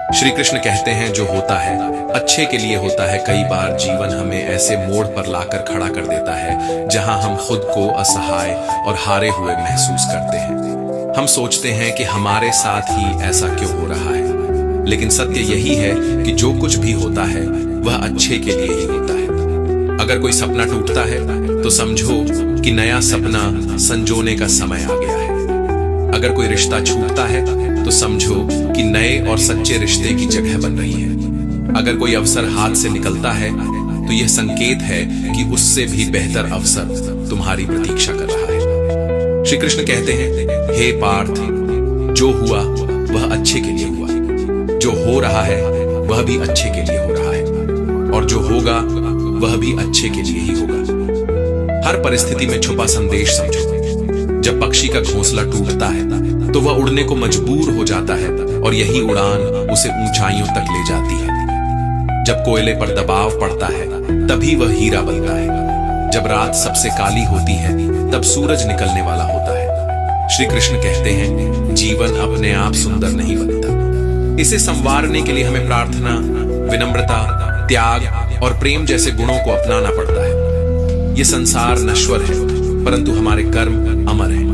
श्री कृष्ण कहते हैं जो होता है अच्छे के लिए होता है। कई बार जीवन हमें ऐसे मोड़ पर लाकर खड़ा कर देता है जहां हम खुद को असहाय और हारे हुए महसूस करते हैं। हम सोचते हैं कि हमारे साथ ही ऐसा क्यों हो रहा है, लेकिन सत्य यही है कि जो कुछ भी होता है वह अच्छे के लिए ही होता है। अगर कोई सपना टूटता है तो समझो कि नया सपना संजोने का समय आ गया है। अगर कोई रिश्ता छूटता है तो समझो कि नए और सच्चे रिश्ते की जगह बन रही है। अगर कोई अवसर हाथ से निकलता है तो यह संकेत है कि उससे भी बेहतर अवसर तुम्हारी प्रतीक्षा कर रहा है। श्री कृष्ण कहते हैं, हे पार्थ, जो हुआ वह अच्छे के लिए हुआ, जो हो रहा है वह भी अच्छे के लिए हो रहा है, और जो होगा वह भी अच्छे के लिए ही होगा। हर परिस्थिति में छुपा संदेश समझो। जब पक्षी का घोंसला टूटता है तो वह उड़ने को मजबूर हो जाता है, और यही उड़ान उसे ऊंचाइयों तक ले जाती है। जब कोयले पर दबाव पड़ता है तभी वह हीरा बनता है। जब रात सबसे काली होती है तब सूरज निकलने वाला होता है। श्री कृष्ण कहते हैं, जीवन अपने आप सुंदर नहीं बनता। इसे संवारने के लिए हमें प्रार्थना, विनम्रता, त्याग और प्रेम जैसे गुणों को अपनाना पड़ता है। ये संसार नश्वर है, परंतु हमारे कर्म अमर हैं।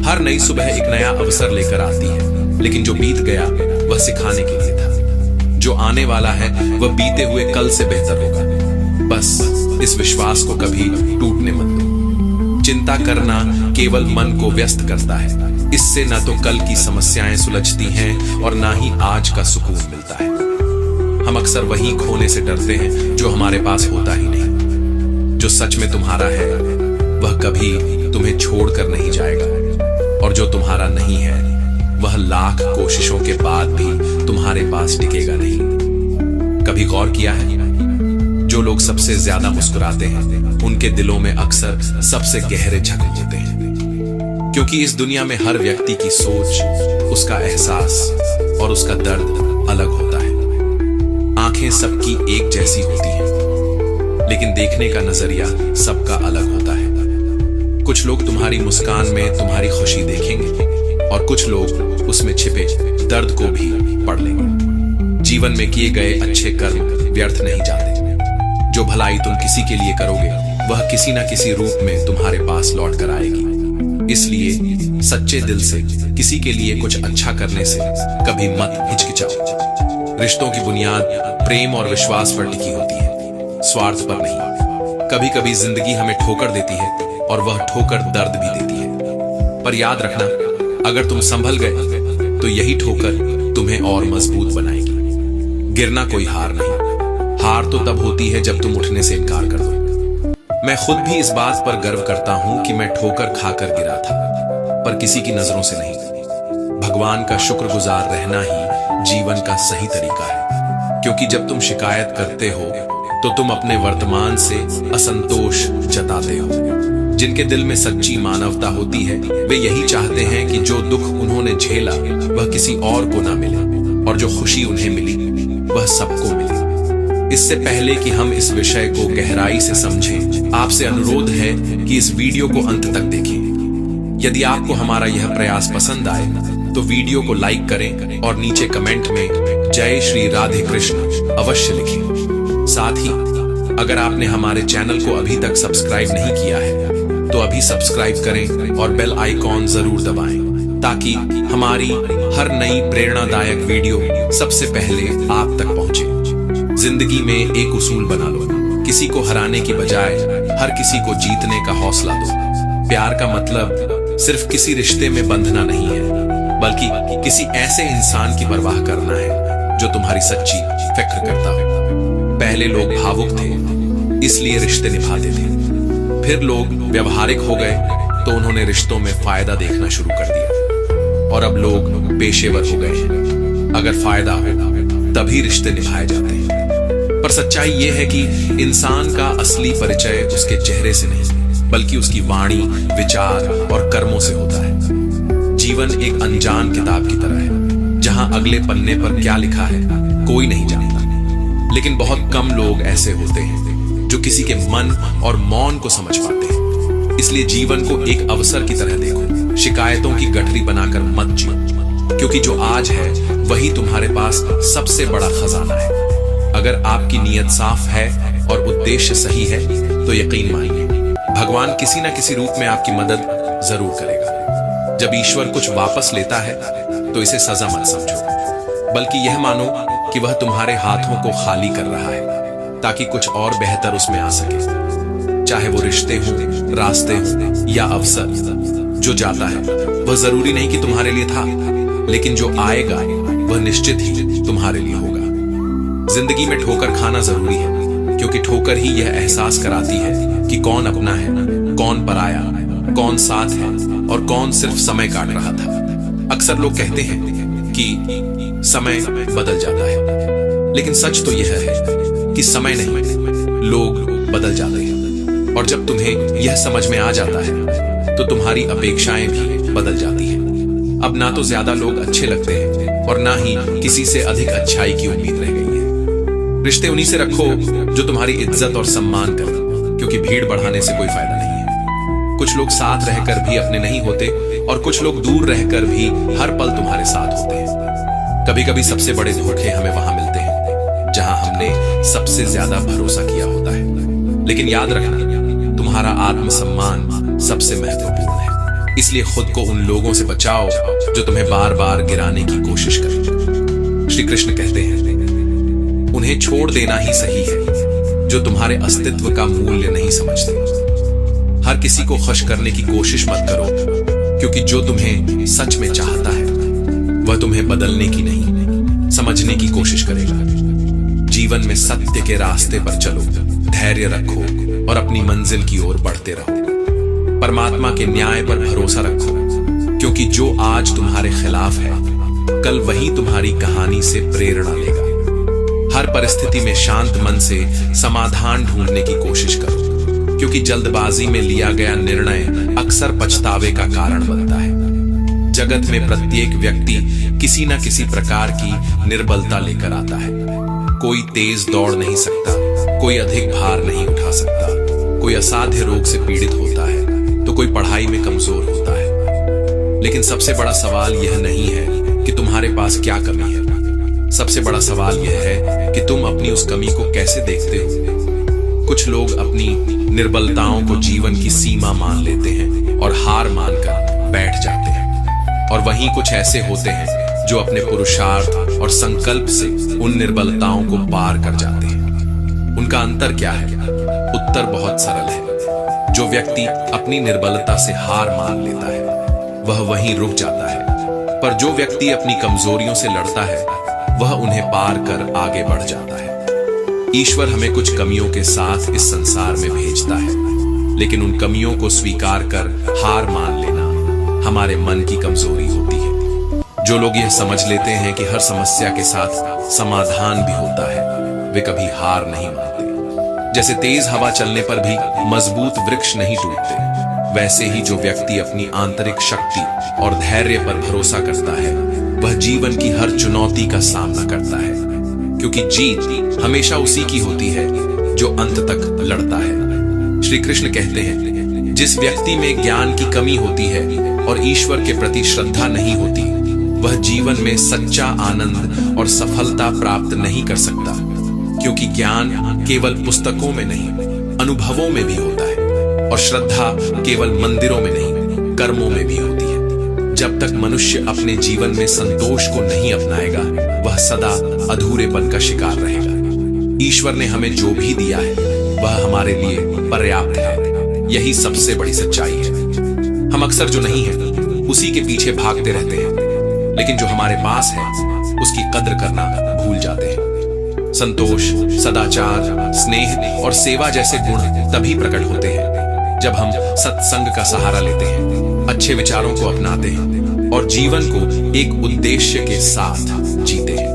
हर नई सुबह एक नया अवसर लेकर आती है, लेकिन जो बीत गया वह सिखाने के लिए था। जो आने वाला है वह बीते हुए कल से बेहतर होगा। बस इस विश्वास को कभी टूटने मत दो। चिंता करना केवल मन को व्यस्त करता है। इससे न तो कल की समस्याएं सुलझती हैं और ना ही आज का सुकून मिलता है। हम अक्सर वही खोने से डरते हैं जो हमारे पास होता ही नहीं। जो सच में तुम्हारा है वह कभी तुम्हें छोड़कर नहीं जाएगा, और जो तुम्हारा नहीं है वह लाख कोशिशों के बाद भी तुम्हारे पास टिकेगा नहीं। कभी गौर किया है, जो लोग सबसे ज्यादा मुस्कुराते हैं उनके दिलों में अक्सर सबसे गहरे जख्म होते हैं। क्योंकि इस दुनिया में हर व्यक्ति की सोच, उसका एहसास और उसका दर्द अलग होता है। आंखें सबकी एक जैसी होती हैं, लेकिन देखने का नजरिया सबका अलग होता है। कुछ लोग तुम्हारी मुस्कान में तुम्हारी खुशी देखेंगे, और कुछ लोग उसमें छिपे दर्द को भी पढ़ लेंगे। जीवन में किए गए अच्छे कर्म व्यर्थ नहीं जाते। जो भलाई तुम किसी के लिए करोगे वह किसी न किसी रूप में तुम्हारे पास लौट कर आएगी। इसलिए सच्चे दिल से किसी के लिए कुछ अच्छा करने से कभी मत हिचकिचाओ। रिश्तों की बुनियाद प्रेम और विश्वास पर टिकी होती है, स्वार्थ पर नहीं। कभी कभी जिंदगी हमें ठोकर देती है, और वह ठोकर दर्द भी देती है। पर याद रखना, अगर तुम संभल गए तो यही ठोकर तुम्हें और मजबूत बनाएगी। गिरना कोई हार नहीं। हार तो तब होती है जब तुम उठने से इनकार कर दो। मैं खुद भी इस बात पर गर्व करता हूं कि मैं ठोकर खाकर गिरा था, पर किसी की नजरों से नहीं। भगवान का शुक्रगुजार रहना ही जीवन का सही तरीका है। क्योंकि जब तुम शिकायत करते हो तो तुम अपने वर्तमान से असंतोष जताते हो। जिनके दिल में सच्ची मानवता होती है वे यही चाहते हैं कि जो दुख उन्होंने झेला वह किसी और को ना मिले, और जो खुशी उन्हें मिली वह सबको मिले। इससे पहले कि हम इस विषय को गहराई से समझें, आपसे अनुरोध है कि इस वीडियो को अंत तक देखें। यदि आपको हमारा यह प्रयास पसंद आए तो वीडियो को लाइक करें और नीचे कमेंट में जय श्री राधे कृष्ण अवश्य लिखें। साथ ही अगर आपने हमारे चैनल को अभी तक सब्सक्राइब नहीं किया है तो अभी सब्सक्राइब करें और बेल आइकॉन जरूर दबाएं, ताकि हमारी हर नई प्रेरणादायक वीडियो सबसे पहले आप तक पहुंचे। जिंदगी में एक उसूल बना लो, किसी को हराने की बजाय हर किसी को जीतने का हौसला दो। प्यार का मतलब सिर्फ किसी रिश्ते में बंधना नहीं है, बल्कि किसी ऐसे इंसान की परवाह करना है जो तुम्हारी सच्ची फिक्र करता हो। पहले लोग भावुक थे, इसलिए रिश्ते निभाते थे। फिर लोग व्यवहारिक हो गए तो उन्होंने रिश्तों में फायदा देखना शुरू कर दिया, और अब लोग पेशेवर हो गए हैं। अगर फायदा हो तभी रिश्ते निभाए जाते हैं। पर सच्चाई यह है कि इंसान का असली परिचय उसके चेहरे से नहीं, बल्कि उसकी वाणी, विचार और कर्मों से होता है। जीवन एक अनजान किताब की तरह है, जहां अगले पन्ने पर क्या लिखा है कोई नहीं जानता। लेकिन बहुत कम लोग ऐसे होते हैं जो किसी के मन और मौन को समझ पाते हैं। इसलिए जीवन को एक अवसर की तरह देखो, शिकायतों की गठरी बनाकर मत जियो। क्योंकि जो आज है वही तुम्हारे पास सबसे बड़ा खजाना है। अगर आपकी नीयत साफ है और उद्देश्य सही है तो यकीन मानिए भगवान किसी न किसी रूप में आपकी मदद जरूर करेगा। जब ईश्वर कुछ वापस लेता है तो इसे सजा मत समझो, बल्कि यह मानो कि वह तुम्हारे हाथों को खाली कर रहा है ताकि कुछ और बेहतर उसमें आ सके। चाहे वो रिश्ते हो, रास्ते हो या अवसर, जो जाता है वह जरूरी नहीं कि तुम्हारे लिए था, लेकिन जो आएगा वह निश्चित ही तुम्हारे लिए होगा। जिंदगी में ठोकर खाना जरूरी है, क्योंकि ठोकर ही यह एहसास कराती है कि कौन अपना है, कौन पराया, कौन साथ है और कौन सिर्फ समय काट रहा था। अक्सर लोग कहते हैं कि समय बदल जाता है, लेकिन सच तो यह है कि समय नहीं, लोग बदल जाते हैं। और जब तुम्हें यह समझ में आ जाता है तो तुम्हारी अपेक्षाएं भी बदल जाती हैं। अब ना तो ज्यादा लोग अच्छे लगते हैं और ना ही किसी से अधिक अच्छाई की उम्मीद रह गई है। रिश्ते उन्हीं से रखो जो तुम्हारी इज्जत और सम्मान करें, क्योंकि भीड़ बढ़ाने से कोई फायदा नहीं है। कुछ लोग साथ रहकर भी अपने नहीं होते और कुछ लोग दूर रहकर भी हर पल तुम्हारे साथ होते हैं। कभी कभी सबसे बड़े धोखे हमें वहां मिलते हैं जहां हमने सबसे ज्यादा भरोसा किया होता है। लेकिन याद रखना, तुम्हारा आत्मसम्मान सबसे महत्वपूर्ण है। इसलिए खुद को उन लोगों से बचाओ जो तुम्हें बार बार गिराने की कोशिश करें। श्री कृष्ण कहते हैं, उन्हें छोड़ देना ही सही है जो तुम्हारे अस्तित्व का मूल्य नहीं समझते। हर किसी को खुश करने की कोशिश मत करो, क्योंकि जो तुम्हें सच में चाहता है वह तुम्हें बदलने की नहीं, समझने की कोशिश करेगा। जीवन में सत्य के रास्ते पर चलो, धैर्य रखो और अपनी मंजिल की ओर बढ़ते रहो। परमात्मा के न्याय पर भरोसा रखो, क्योंकि जो आज तुम्हारे खिलाफ है कल वही तुम्हारी कहानी से प्रेरणा लेगा। हर परिस्थिति में शांत मन से समाधान ढूंढने की कोशिश करो, क्योंकि जल्दबाजी में लिया गया निर्णय अक्सर पछतावे का कारण बनता है। जगत में प्रत्येक व्यक्ति किसी न किसी प्रकार की निर्बलता लेकर आता है। कोई तेज दौड़ नहीं सकता, कोई अधिक भार नहीं उठा सकता, कोई असाध्य रोग से पीड़ित होता है तो कोई पढ़ाई में कमजोर होता है। लेकिन सबसे बड़ा सवाल यह नहीं है कि तुम्हारे पास क्या कमी है, सबसे बड़ा सवाल यह है कि तुम अपनी उस कमी को कैसे देखते हो। कुछ लोग अपनी निर्बलताओं को जीवन की सीमा मान लेते हैं और हार मानकर बैठ जाते हैं, और वहीं कुछ ऐसे होते हैं जो अपने पुरुषार्थ और संकल्प से उन निर्बलताओं को पार कर जाते हैं। उनका अंतर क्या है? उत्तर बहुत सरल है। जो व्यक्ति अपनी निर्बलता से हार मान लेता है वह वहीं रुक जाता है, पर जो व्यक्ति अपनी कमजोरियों से लड़ता है वह उन्हें पार कर आगे बढ़ जाता है। ईश्वर हमें कुछ कमियों के साथ इस संसार में भेजता है, लेकिन उन कमियों को स्वीकार कर हार मान लेना हमारे मन की कमजोरी होती है। जो लोग यह समझ लेते हैं कि हर समस्या के साथ समाधान भी होता है, वे कभी हार नहीं मानते। जैसे तेज हवा चलने पर भी मजबूत वृक्ष नहीं टूटते, वैसे ही जो व्यक्ति अपनी आंतरिक शक्ति और धैर्य पर भरोसा करता है वह जीवन की हर चुनौती का सामना करता है, क्योंकि जीत हमेशा उसी की होती है जो अंत तक लड़ता है। श्री कृष्ण कहते हैं, जिस व्यक्ति में ज्ञान की कमी होती है और ईश्वर के प्रति श्रद्धा नहीं होती, वह जीवन में सच्चा आनंद और सफलता प्राप्त नहीं कर सकता, क्योंकि ज्ञान केवल पुस्तकों में नहीं, अनुभवों में भी होता है, और श्रद्धा केवल मंदिरों में नहीं, कर्मों में भी होती है। जब तक मनुष्य अपने जीवन में संतोष को नहीं अपनाएगा, वह सदा अधूरेपन का शिकार रहेगा। ईश्वर ने हमें जो भी दिया है वह हमारे लिए पर्याप्त है, यही सबसे बड़ी सच्चाई है। हम अक्सर जो नहीं है उसी के पीछे भागते रहते हैं, लेकिन जो हमारे पास है उसकी कद्र करना भूल जाते हैं। संतोष, सदाचार, स्नेह और सेवा जैसे गुण तभी प्रकट होते हैं जब हम सत्संग का सहारा लेते हैं, अच्छे विचारों को अपनाते हैं और जीवन को एक उद्देश्य के साथ जीते हैं।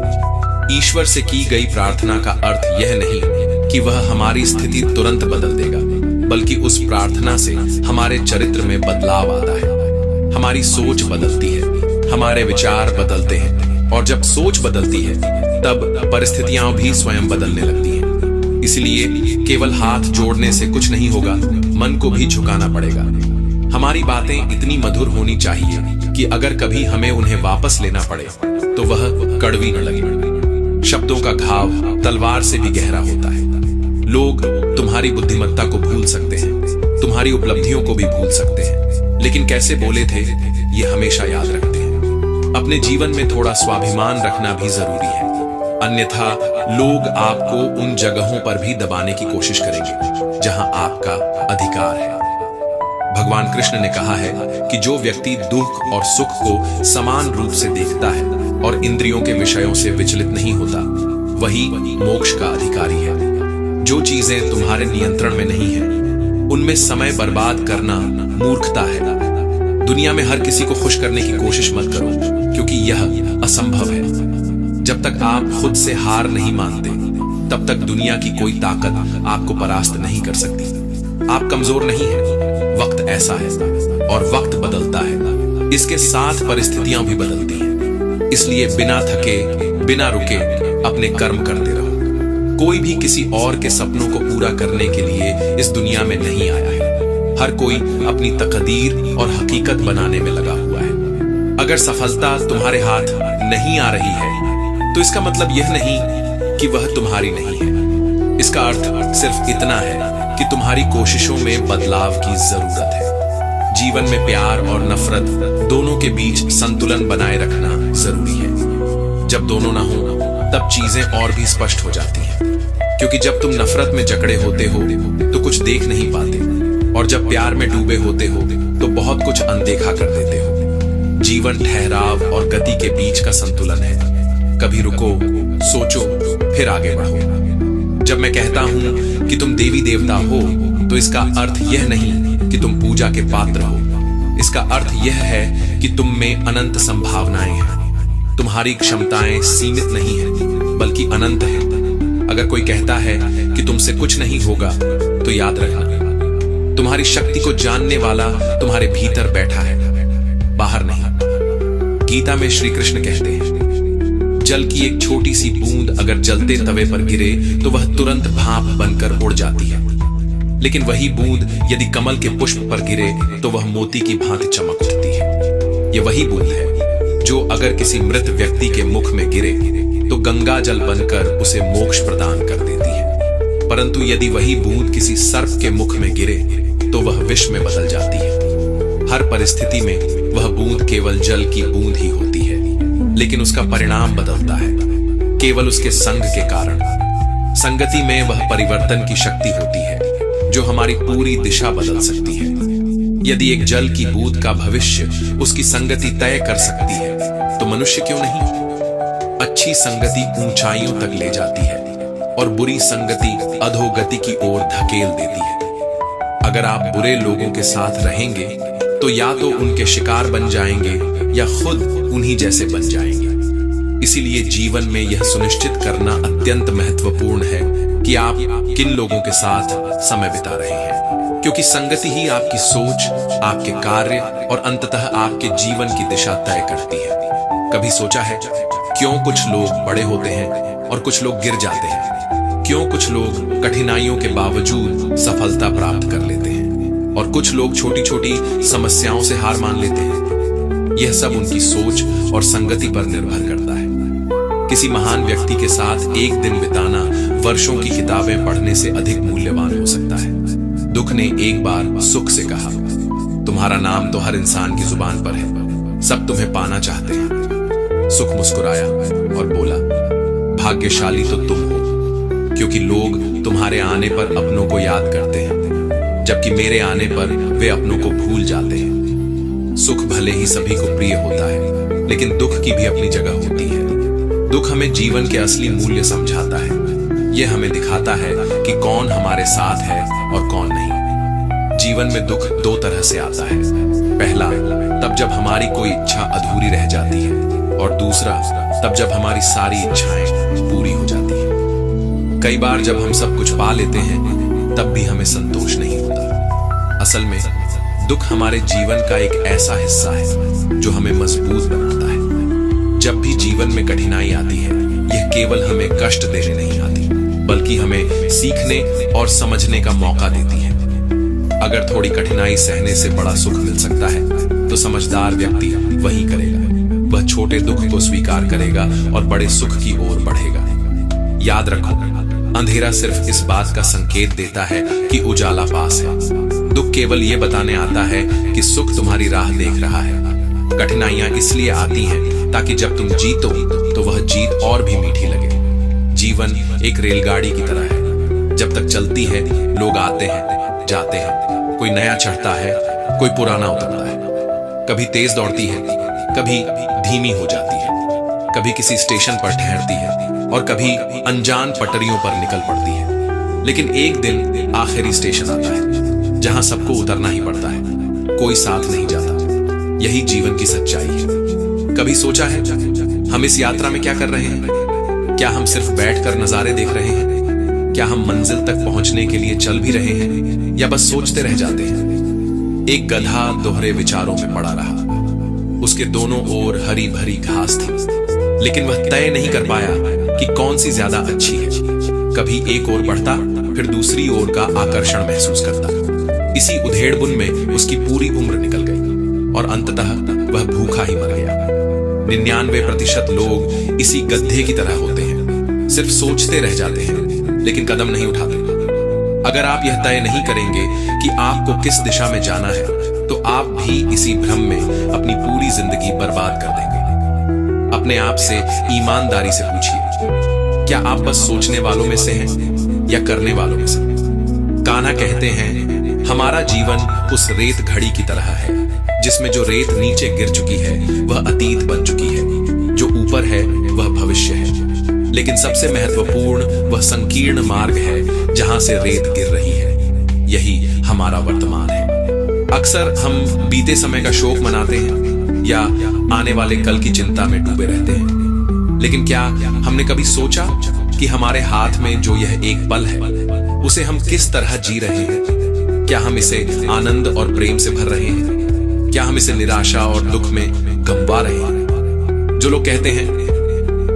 ईश्वर से की गई प्रार्थना का अर्थ यह नहीं कि वह हमारी स्थिति तुरंत बदल देगा, बल्कि उस प्रार्थना से हमारे चरित्र में बदलाव आता है। हमारी सोच बदलती है, हमारे विचार बदलते हैं, और जब सोच बदलती है तब परिस्थितियां भी स्वयं बदलने लगती हैं। इसलिए केवल हाथ जोड़ने से कुछ नहीं होगा, मन को भी झुकाना पड़ेगा। हमारी बातें इतनी मधुर होनी चाहिए कि अगर कभी हमें उन्हें वापस लेना पड़े तो वह कड़वी न लगे। शब्दों का घाव तलवार से भी गहरा होता है। लोग तुम्हारी बुद्धिमत्ता को भूल सकते हैं, तुम्हारी उपलब्धियों को भी भूल सकते हैं, लेकिन कैसे बोले थे ये हमेशा याद रखते हैं। अपने जीवन में थोड़ा स्वाभिमान रखना भी जरूरी है, अन्यथा लोग आपको उन जगहों पर भी दबाने की कोशिश करेंगे जहां आपका अधिकार है। भगवान कृष्ण ने कहा है कि जो व्यक्ति दुख और सुख को समान रूप से देखता है और इंद्रियों के विषयों से विचलित नहीं होता, वही मोक्ष का अधिकारी है। जो चीजें तुम्हारे नियंत्रण में नहीं है, उनमें समय बर्बाद करना मूर्खता है। दुनिया में हर किसी को खुश करने की कोशिश मत करो, क्योंकि यह असंभव है। जब तक आप खुद से हार नहीं मानते, तब तक दुनिया की कोई ताकत आपको परास्त नहीं कर सकती। आप कमजोर नहीं हैं, वक्त ऐसा है और वक्त बदलता है, इसके साथ परिस्थितियां भी बदलती हैं। इसलिए बिना थके, बिना रुके अपने कर्म करते रहो। कोई भी किसी और के सपनों को पूरा करने के लिए इस दुनिया में नहीं आया है। हर कोई अपनी तकदीर और हकीकत बनाने में लगा हुआ है। अगर सफलता तुम्हारे हाथ नहीं आ रही है, तो इसका मतलब यह नहीं कि वह तुम्हारी नहीं है। इसका अर्थ सिर्फ इतना है कि तुम्हारी कोशिशों में बदलाव की जरूरत है। जीवन में प्यार और नफरत दोनों के बीच संतुलन बनाए रखना जरूरी है। जब दोनों ना हो, तब चीजें और भी स्पष्ट हो जाती हैं, क्योंकि जब तुम नफरत में जकड़े होते हो तो कुछ देख नहीं पाते, और जब प्यार में डूबे होते हो तो बहुत कुछ अनदेखा कर देते हो। जीवन ठहराव और गति के बीच का संतुलन है। कभी रुको, सोचो, फिर आगे बढ़ो। जब मैं कहता हूं कि तुम देवी देवता हो, तो इसका अर्थ यह नहीं कि तुम पूजा के पात्र हो। इसका अर्थ यह है कि तुम में अनंत संभावनाएं हैं। तुम्हारी क्षमताएं सीमित नहीं है, बल्कि अनंत है। अगर कोई कहता है कि तुमसे कुछ नहीं होगा, तो याद रखना, तुम्हारी शक्ति को जानने वाला तुम्हारे भीतर बैठा है, बाहर नहीं। गीता में श्री कृष्ण कहते हैं, जल की एक छोटी सी बूंद अगर जलते तवे पर गिरे तो वह तुरंत भाप बनकर उड़ जाती है, लेकिन वही बूंद यदि कमल के पुष्प पर गिरे तो वह मोती की भांति चमक उठती है। यह वही बूंद है जो अगर किसी मृत व्यक्ति के मुख में गिरे तो गंगा जल बनकर उसे मोक्ष प्रदान कर देती है, परंतु यदि वही बूंद किसी सर्प के मुख में गिरे तो वह विष में बदल जाती है। हर परिस्थिति में वह बूंद केवल जल की बूंद ही होती है, लेकिन उसका परिणाम बदलता है केवल उसके संग के कारण। संगति में वह परिवर्तन की शक्ति होती है जो हमारी पूरी दिशा बदल सकती है। यदि एक जल की बूंद का भविष्य उसकी संगति तय कर सकती है, तो मनुष्य क्यों नहीं? अच्छी संगति ऊंचाइयों तक ले जाती है और बुरी संगति अधोगति की ओर धकेल देती है। अगर आप बुरे लोगों के साथ रहेंगे तो या तो उनके शिकार बन जाएंगे या खुद उन्हीं जैसे बन जाएंगे। इसीलिए जीवन में यह सुनिश्चित करना अत्यंत महत्वपूर्ण है कि आप किन लोगों के साथ समय बिता रहे हैं, क्योंकि संगति ही आपकी सोच, आपके कार्य और अंततः आपके जीवन की दिशा तय करती है। कभी सोचा है क्यों कुछ लोग बड़े होते हैं और कुछ लोग गिर जाते हैं? क्यों कुछ लोग कठिनाइयों के बावजूद सफलता प्राप्त कर लेते हैं और कुछ लोग छोटी छोटी समस्याओं से हार मान लेते हैं? यह सब उनकी सोच और संगति पर निर्भर करता है। किसी महान व्यक्ति के साथ एक दिन बिताना वर्षों की किताबें पढ़ने से अधिक मूल्यवान हो सकता है। दुख ने एक बार सुख से कहा, तुम्हारा नाम तो हर इंसान की जुबान पर है, सब तुम्हें पाना चाहते हैं। सुख मुस्कुराया और बोला, भाग्यशाली तो तुम हो, क्योंकि लोग तुम्हारे आने पर अपनों को याद करते हैं, जबकि मेरे आने पर वे अपनों को भूल जाते हैं। सुख भले ही सभी को प्रिय होता है, लेकिन दुख की भी अपनी जगह होती है। दुख हमें जीवन के असली मूल्य समझाता है। यह हमें दिखाता है कि कौन हमारे साथ है और कौन नहीं। जीवन में दुख दो तरह से आता है। पहला, तब जब हमारी कोई इच्छा अधूरी रह जाती है, और दूसरा, तब जब हमारी सारी इच्छाएं पूरी हो जाती हैं। कई बार जब हम सब कुछ पा लेते हैं, तब भी हमें संतोष नहीं होता। असल में दुख हमारे जीवन का एक ऐसा हिस्सा है जो हमें मजबूत बनाता है। जब भी जीवन में कठिनाई आती है, यह केवल हमें कष्ट देने नहीं आती, बल्कि हमें सीखने और समझने का मौका देती है। अगर थोड़ी कठिनाई सहने से बड़ा सुख मिल सकता है, तो तो समझदार व्यक्ति वही करेगा। वह छोटे दुख को स्वीकार करेगा और बड़े सुख की ओर बढ़ेगा। याद रखो, अंधेरा सिर्फ इस बात का संकेत देता है कि उजाला पास है। दुख केवल ये बताने आता है कि सुख तुम्हारी राह देख रहा है। कठिनाइयां इसलिए आती हैं ताकि जब तुम जीतो तो वह जीत और भी मीठी लगे। जीवन एक रेलगाड़ी की तरह है, जब तक चलती है लोग आते हैं जाते हैं, कोई नया चढ़ता है, कोई पुराना उतरता है। कभी तेज दौड़ती है, कभी धीमी हो जाती है, कभी किसी स्टेशन पर ठहरती है और कभी अनजान पटरियों पर निकल पड़ती है। लेकिन एक दिन आखिरी स्टेशन आता है जहां सबको उतरना ही पड़ता है, कोई साथ नहीं जाता। यही जीवन की सच्चाई है। कभी सोचा है हम इस यात्रा में क्या कर रहे हैं? क्या हम सिर्फ बैठकर नजारे देख रहे हैं? क्या हम मंजिल तक पहुंचने के लिए चल भी रहे हैं या बस सोचते रह जाते हैं? एक गधा दोहरे विचारों में पड़ा रहा। उसके दोनों ओर हरी भरी घास थी, लेकिन वह तय नहीं कर पाया कि कौन सी ज्यादा अच्छी है। कभी एक ओर बढ़ता, फिर दूसरी ओर का आकर्षण महसूस करता। इसी उधेड़बुन में उसकी पूरी उम्र निकल गई और अंततः वह भूखा ही मर गया। 99% लोग इसी गधे की तरह होते हैं, सिर्फ सोचते रह जाते हैं लेकिन कदम नहीं उठाते। अगर आप यह तय नहीं करेंगे कि आपको किस दिशा में जाना है, तो आप भी इसी भ्रम में अपनी पूरी जिंदगी बर्बाद कर देंगे। अपने आप से ईमानदारी से पूछिए, क्या आप बस सोचने वालों में से हैं या करने वालों में से? कान्हा कहते हैं, हमारा जीवन उस रेत घड़ी की तरह है जिसमें जो रेत नीचे गिर चुकी है वह अतीत बन चुकी है, जो ऊपर है वह भविष्य है। लेकिन सबसे महत्वपूर्ण वह संकीर्ण मार्ग है जहां से रेत गिर रही है। यही हमारा वर्तमान है। अक्सर हम बीते समय का शोक मनाते हैं या आने वाले कल की चिंता में डूबे रहते हैं, लेकिन क्या हमने कभी सोचा कि हमारे हाथ में जो यह एक पल है उसे हम किस तरह जी रहे हैं? क्या हम इसे आनंद और प्रेम से भर रहे हैं? क्या हम इसे निराशा और दुख में गंवा रहे हैं? जो लोग कहते हैं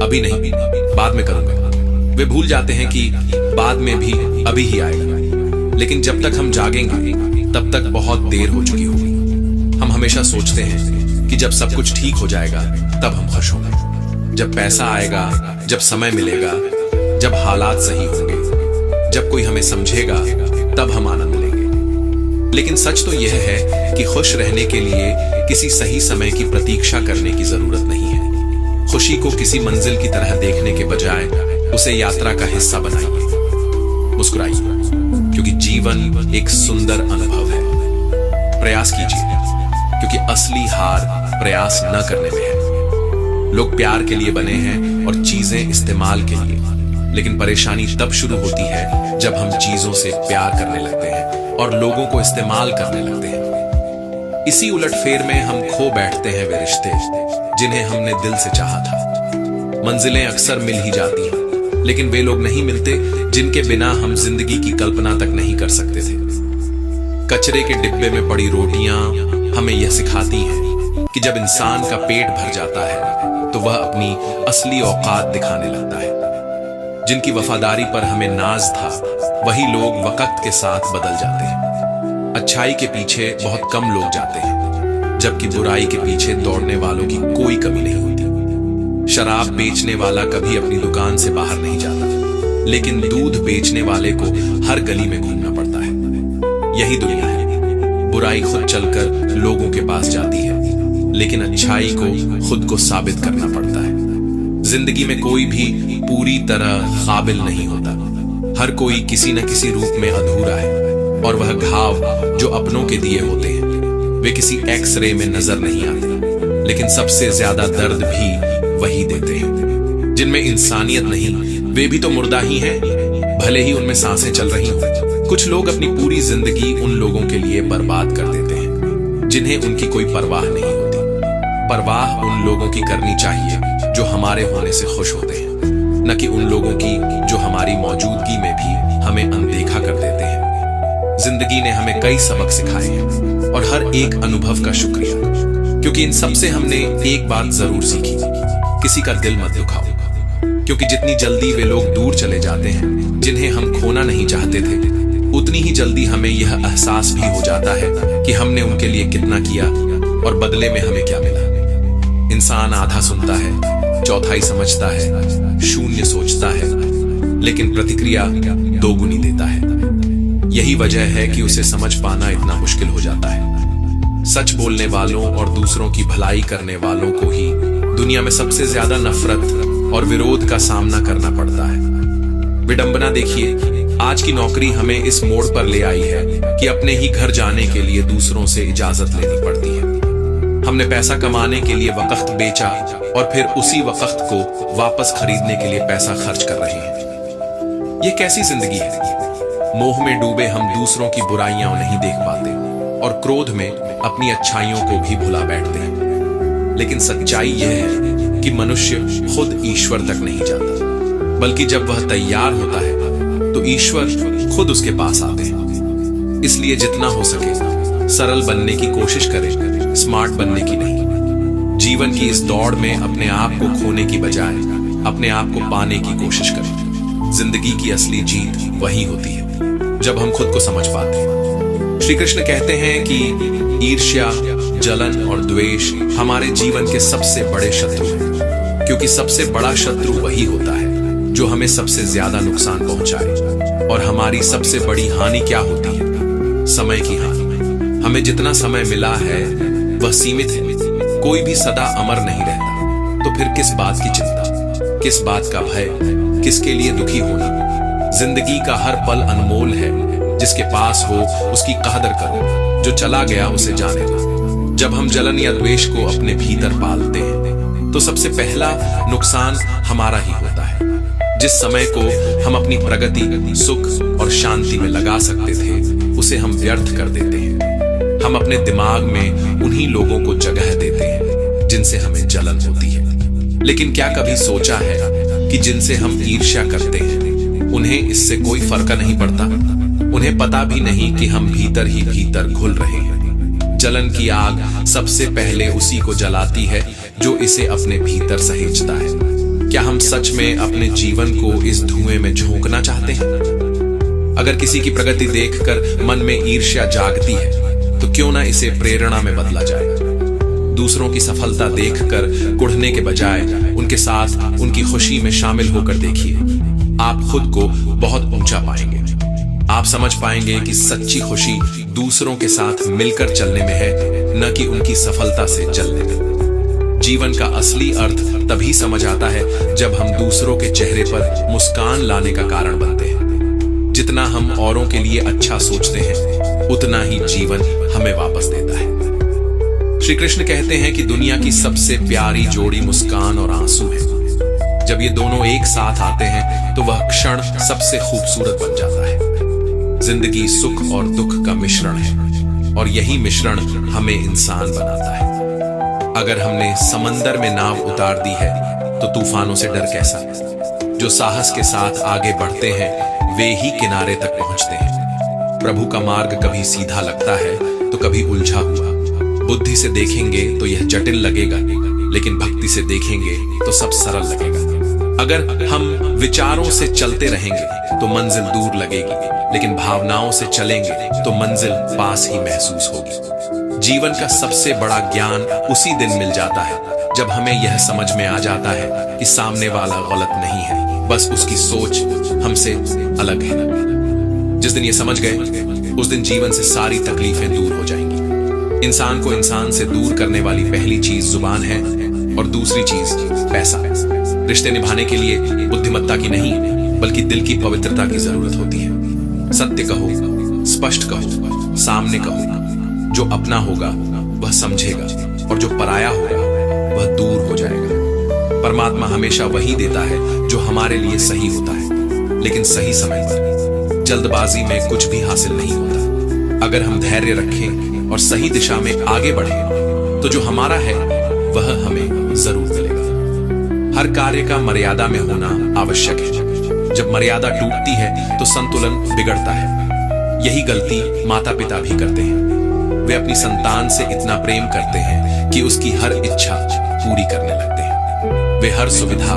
अभी नहीं, बाद में करूंगा, वे भूल जाते हैं कि बाद में भी अभी ही आएगा। लेकिन जब तक हम जागेंगे तब तक बहुत देर हो चुकी होगी। हम हमेशा सोचते हैं कि जब सब कुछ ठीक हो जाएगा तब हम खुश होंगे, जब पैसा आएगा, जब समय मिलेगा, जब हालात सही होंगे, जब कोई हमें समझेगा तब हम आनंद लेंगे। लेकिन सच तो यह है कि खुश रहने के लिए किसी सही समय की प्रतीक्षा करने की जरूरत नहीं है। खुशी को किसी मंजिल की तरह देखने के बजाय उसे यात्रा का हिस्सा बनाइए। मुस्कुराइए, क्योंकि जीवन एक सुंदर अनुभव है। प्रयास कीजिए, क्योंकि असली हार प्रयास न करने में है। लोग प्यार के लिए बने हैं और चीजें इस्तेमाल के लिए, लेकिन परेशानी तब शुरू होती है जब हम चीजों से प्यार करने लगते हैं और लोगों को इस्तेमाल करने लगते हैं। इसी उलटफेर में हम खो बैठते हैं वे रिश्ते जिन्हें हमने दिल से चाहा था। मंजिलें अक्सर मिल ही जाती हैं, लेकिन वे लोग नहीं मिलते जिनके बिना हम जिंदगी की कल्पना तक नहीं कर सकते थे। कचरे के डिब्बे में पड़ी रोटियां हमें यह सिखाती हैं कि जब इंसान का पेट भर जाता है तो वह अपनी असली औकात दिखाने लगता है। जिनकी वफादारी पर हमें नाज था, वही लोग वक्त के साथ बदल जाते हैं। अच्छाई के पीछे बहुत कम लोग जाते हैं, जबकि बुराई के पीछे दौड़ने वालों की कोई कमी नहीं होती। शराब बेचने वाला कभी अपनी दुकान से बाहर नहीं जाता, लेकिन दूध बेचने वाले को हर गली में घूमना पड़ता है। यही दुनिया है। बुराई खुद चलकर लोगों के पास जाती है, लेकिन अच्छाई को खुद को साबित करना पड़ता है। जिंदगी में कोई भी पूरी तरह काबिल नहीं होता। हर कोई किसी न किसी रूप में अधूरा है, और वह घाव जो अपनों के दिए होते हैं वे किसी एक्सरे में नजर नहीं आते, लेकिन सबसे ज्यादा दर्द भी वही देते हैं। जिनमें इंसानियत नहीं, वे भी तो मुर्दा ही हैं, भले ही उनमें सांसें चल रही हों। कुछ लोग अपनी पूरी जिंदगी उन लोगों के लिए बर्बाद कर देते हैं जिन्हें उनकी कोई परवाह नहीं होती। परवाह उन लोगों की करनी चाहिए जो हमारे होने से खुश होते हैं, न कि उन लोगों की जो हमारी मौजूदगी में भी हमें अनदेखा कर देते हैं। जिंदगी ने हमें कई सबक सिखाए हैं और हर एक अनुभव का शुक्रिया, क्योंकि इन सब से हमने एक बात जरूर सीखी, किसी का दिल मत दुखाओ, क्योंकि जितनी जल्दी वे लोग दूर चले जाते हैं जिन्हें हम खोना नहीं चाहते थे, उतनी ही जल्दी हमें यह एहसास भी हो जाता है कि हमने उनके लिए कितना किया और बदले में हमें क्या मिला? इंसान आधा सुनता है, चौथाई समझता है, शून्य सोचता है, लेकिन प्रतिक्रिया दोगुनी देता है। यही वजह है कि उसे समझ पाना इतना मुश्किल हो जाता है। सच बोलने वालों और दूसरों की भलाई करने वालों को ही दुनिया में सबसे ज्यादा नफरत और विरोध का सामना करना पड़ता है। विडंबना देखिए, आज की नौकरी हमें इस मोड़ पर ले आई है कि अपने ही घर जाने के लिए दूसरों से इजाजत लेनी पड़ती है। हमने पैसा कमाने के लिए वक्त बेचा और फिर उसी वक्त को वापस खरीदने के लिए पैसा खर्च कर रहे हैं। ये कैसी जिंदगी है? मोह में डूबे हम दूसरों की बुराइयां नहीं देख पाते और क्रोध में अपनी अच्छाइयों को भी भुला बैठते हैं। लेकिन सच्चाई यह है कि मनुष्य खुद ईश्वर तक नहीं जाता, बल्कि जब वह तैयार होता है तो ईश्वर खुद उसके पास आते हैं। इसलिए जितना हो सके सरल बनने की कोशिश करें, स्मार्ट बनने की नहीं। जीवन की इस दौड़ में अपने आप को खोने की बजाय अपने आप को पाने की कोशिश करें। जिंदगी की असली जीत वही होती है जब हम खुद को समझ पाते हैं। श्री कृष्ण कहते हैं कि ईर्ष्या, जलन और द्वेष हमारे जीवन के सबसे बड़े शत्रु हैं, क्योंकि सबसे बड़ा शत्रु वही होता है जो हमें सबसे ज्यादा नुकसान पहुंचाए। और हमारी सबसे बड़ी हानि क्या होती है? समय की हानि। हमें जितना समय मिला है वह सीमित है। कोई भी सदा अमर नहीं रहता, तो फिर किस बात की चिंता, किस बात का भय, किसके लिए दुखी होना? जिंदगी का हर पल अनमोल है। जिसके पास हो उसकी कदर करो, जो चला गया उसे जाने दो। जब हम जलन या द्वेष को अपने भीतर पालते हैं तो सबसे पहला नुकसान हमारा ही होता है। जिस समय को हम अपनी प्रगति, सुख और शांति में लगा सकते थे उसे हम व्यर्थ कर देते हैं। हम अपने दिमाग में उन्हीं लोगों को जगह देते हैं जिनसे हमें जलन होती है। लेकिन क्या कभी सोचा है कि जिनसे हम ईर्ष्या करते हैं उन्हें इससे कोई फर्क नहीं पड़ता? उन्हें पता भी नहीं कि हम भीतर ही भीतर घुल रहे हैं। जलन की आग सबसे पहले उसी को जलाती है जो इसे अपने भीतर सहेजता है। क्या हम सच में अपने जीवन को इस धुएं में झोंकना चाहते हैं? अगर किसी की प्रगति देखकर मन में ईर्ष्या जागती है तो क्यों ना इसे प्रेरणा में बदला जाए। दूसरों की सफलता देखकर कुढ़ने के बजाय उनके साथ उनकी खुशी में शामिल होकर देखिए। आप खुद को बहुत ऊंचा पाएंगे। आप समझ पाएंगे कि सच्ची खुशी दूसरों के साथ मिलकर चलने में है, न कि उनकी सफलता से जलने में। जीवन का असली अर्थ तभी समझ आता है जब हम दूसरों के चेहरे पर मुस्कान लाने का कारण बनते हैं। जितना हम औरों के लिए अच्छा सोचते हैं उतना ही जीवन हमें वापस देता है। श्री कृष्ण कहते हैं कि दुनिया की सबसे प्यारी जोड़ी मुस्कान और आंसू है। जब ये दोनों एक साथ आते हैं तो वह क्षण सबसे खूबसूरत बन जाता है। जिंदगी सुख और दुख का मिश्रण है और यही मिश्रण हमें इंसान बनाता है। अगर हमने समंदर में नाव उतार दी है तो तूफानों से डर कैसा? जो साहस के साथ आगे बढ़ते हैं वे ही किनारे तक पहुंचते हैं। प्रभु का मार्ग कभी सीधा लगता है तो कभी उलझा हुआ। बुद्धि से देखेंगे तो यह जटिल लगेगा, लेकिन भक्ति से देखेंगे तो सब सरल लगेगा। अगर हम विचारों से चलते रहेंगे तो मंजिल दूर लगेगी, लेकिन भावनाओं से चलेंगे तो मंजिल पास ही महसूस होगी। जीवन का सबसे बड़ा ज्ञान उसी दिन मिल जाता है जब हमें यह समझ में आ जाता है कि सामने वाला गलत नहीं है, बस उसकी सोच हमसे अलग है। जिस दिन ये समझ गए उस दिन जीवन से सारी तकलीफें दूर हो जाएंगी। इंसान को इंसान से दूर करने वाली पहली चीज जुबान है और दूसरी चीज पैसा। रिश्ते निभाने के लिए बुद्धिमत्ता की नहीं बल्कि दिल की पवित्रता की जरूरत होती है। सत्य कहो, स्पष्ट कहो, सामने कहो। जो अपना होगा वह समझेगा और जो पराया होगा वह दूर हो जाएगा। परमात्मा हमेशा वही देता है जो हमारे लिए सही होता है, लेकिन सही समय पर। जल्दबाजी में कुछ भी हासिल नहीं होता। अगर हम धैर्य रखें और सही दिशा में आगे बढ़ें तो जो हमारा है वह हमें जरूर मिलेगा। हर कार्य का मर्यादा में होना आवश्यक है। जब मर्यादा टूटती है तो संतुलन बिगड़ता है। यही गलती माता पिता भी करते हैं। वे अपनी संतान से इतना प्रेम करते हैं कि उसकी हर इच्छा पूरी करने लगते हैं। वे हर सुविधा,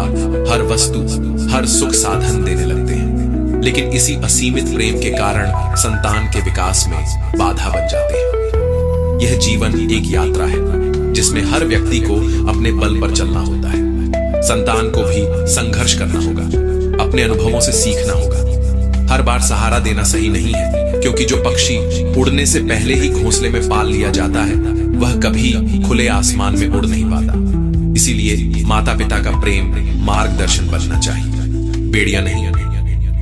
हर वस्तु, हर सुख साधन देने लगते हैं, लेकिन इसी असीमित प्रेम के कारण संतान के विकास में बाधा बन जाते हैं। यह जीवन एक यात्रा है जिसमें हर व्यक्ति को अपने बल पर चलना होता है। संतान को भी संघर्ष करना होगा, अपने अनुभवों से सीखना होगा। हर बार सहारा देना सही नहीं है, क्योंकि जो पक्षी उड़ने से पहले ही घोंसले में पाल लिया जाता है वह कभी खुले आसमान में उड़ नहीं पाता। इसीलिए माता पिता का प्रेम मार्गदर्शन बनना चाहिए, बेड़िया नहीं।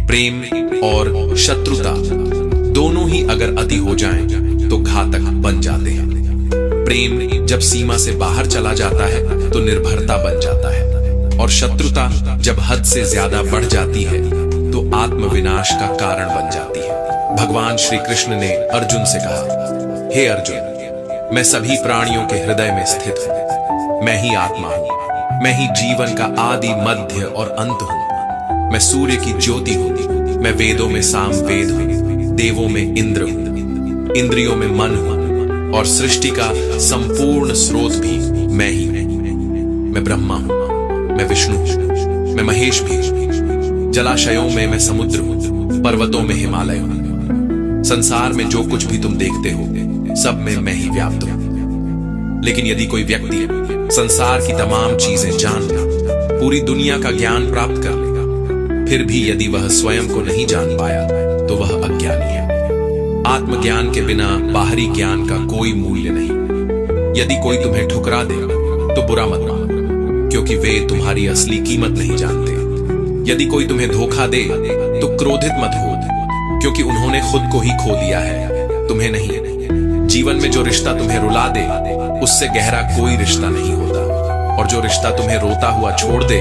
प्रेम और शत्रुता दोनों ही अगर अति हो जाएं तो घातक बन जाते हैं। प्रेम जब सीमा से बाहर चला जाता है तो निर्भरता बन जाता है, और शत्रुता जब हद से ज्यादा बढ़ जाती है तो आत्मविनाश का कारण बन जाती है। भगवान श्री कृष्ण ने अर्जुन से कहा, हे अर्जुन, मैं सभी प्राणियों के हृदय में स्थित हूं। मैं ही आत्मा हूं, मैं ही जीवन का आदि मध्य और अंत हूं। मैं सूर्य की ज्योति हूं, मैं वेदों में साम वेद हूं, देवों में इंद्र हूं, इंद्रियों में मन हूं, और सृष्टि का संपूर्ण स्रोत भी मैं ही हूं। मैं ब्रह्मा हूं, मैं विष्णु हूं, मैं महेश भी हूं। जलाशयों में मैं समुद्र हूं, पर्वतों में हिमालय हूं। संसार में जो कुछ भी तुम देखते हो सब में मैं ही व्याप्त हूं। लेकिन यदि कोई व्यक्ति संसार की तमाम चीजें जान ले, पूरी दुनिया का ज्ञान प्राप्त कर लेगा, फिर भी यदि वह स्वयं को नहीं जान पाया तो वह अज्ञानी है। आत्मज्ञान के बिना बाहरी ज्ञान का कोई मूल्य नहीं। यदि कोई तुम्हें ठुकरा दे तो बुरा मत मानो, क्योंकि वे तुम्हारी असली कीमत नहीं जानते। यदि कोई तुम्हें धोखा दे तो क्रोधित मत हो, क्योंकि उन्होंने खुद को ही खो दिया है, तुम्हें नहीं। जीवन में जो रिश्ता तुम्हें रुला दे उससे गहरा कोई रिश्ता नहीं होता, और जो रिश्ता तुम्हें रोता हुआ छोड़ दे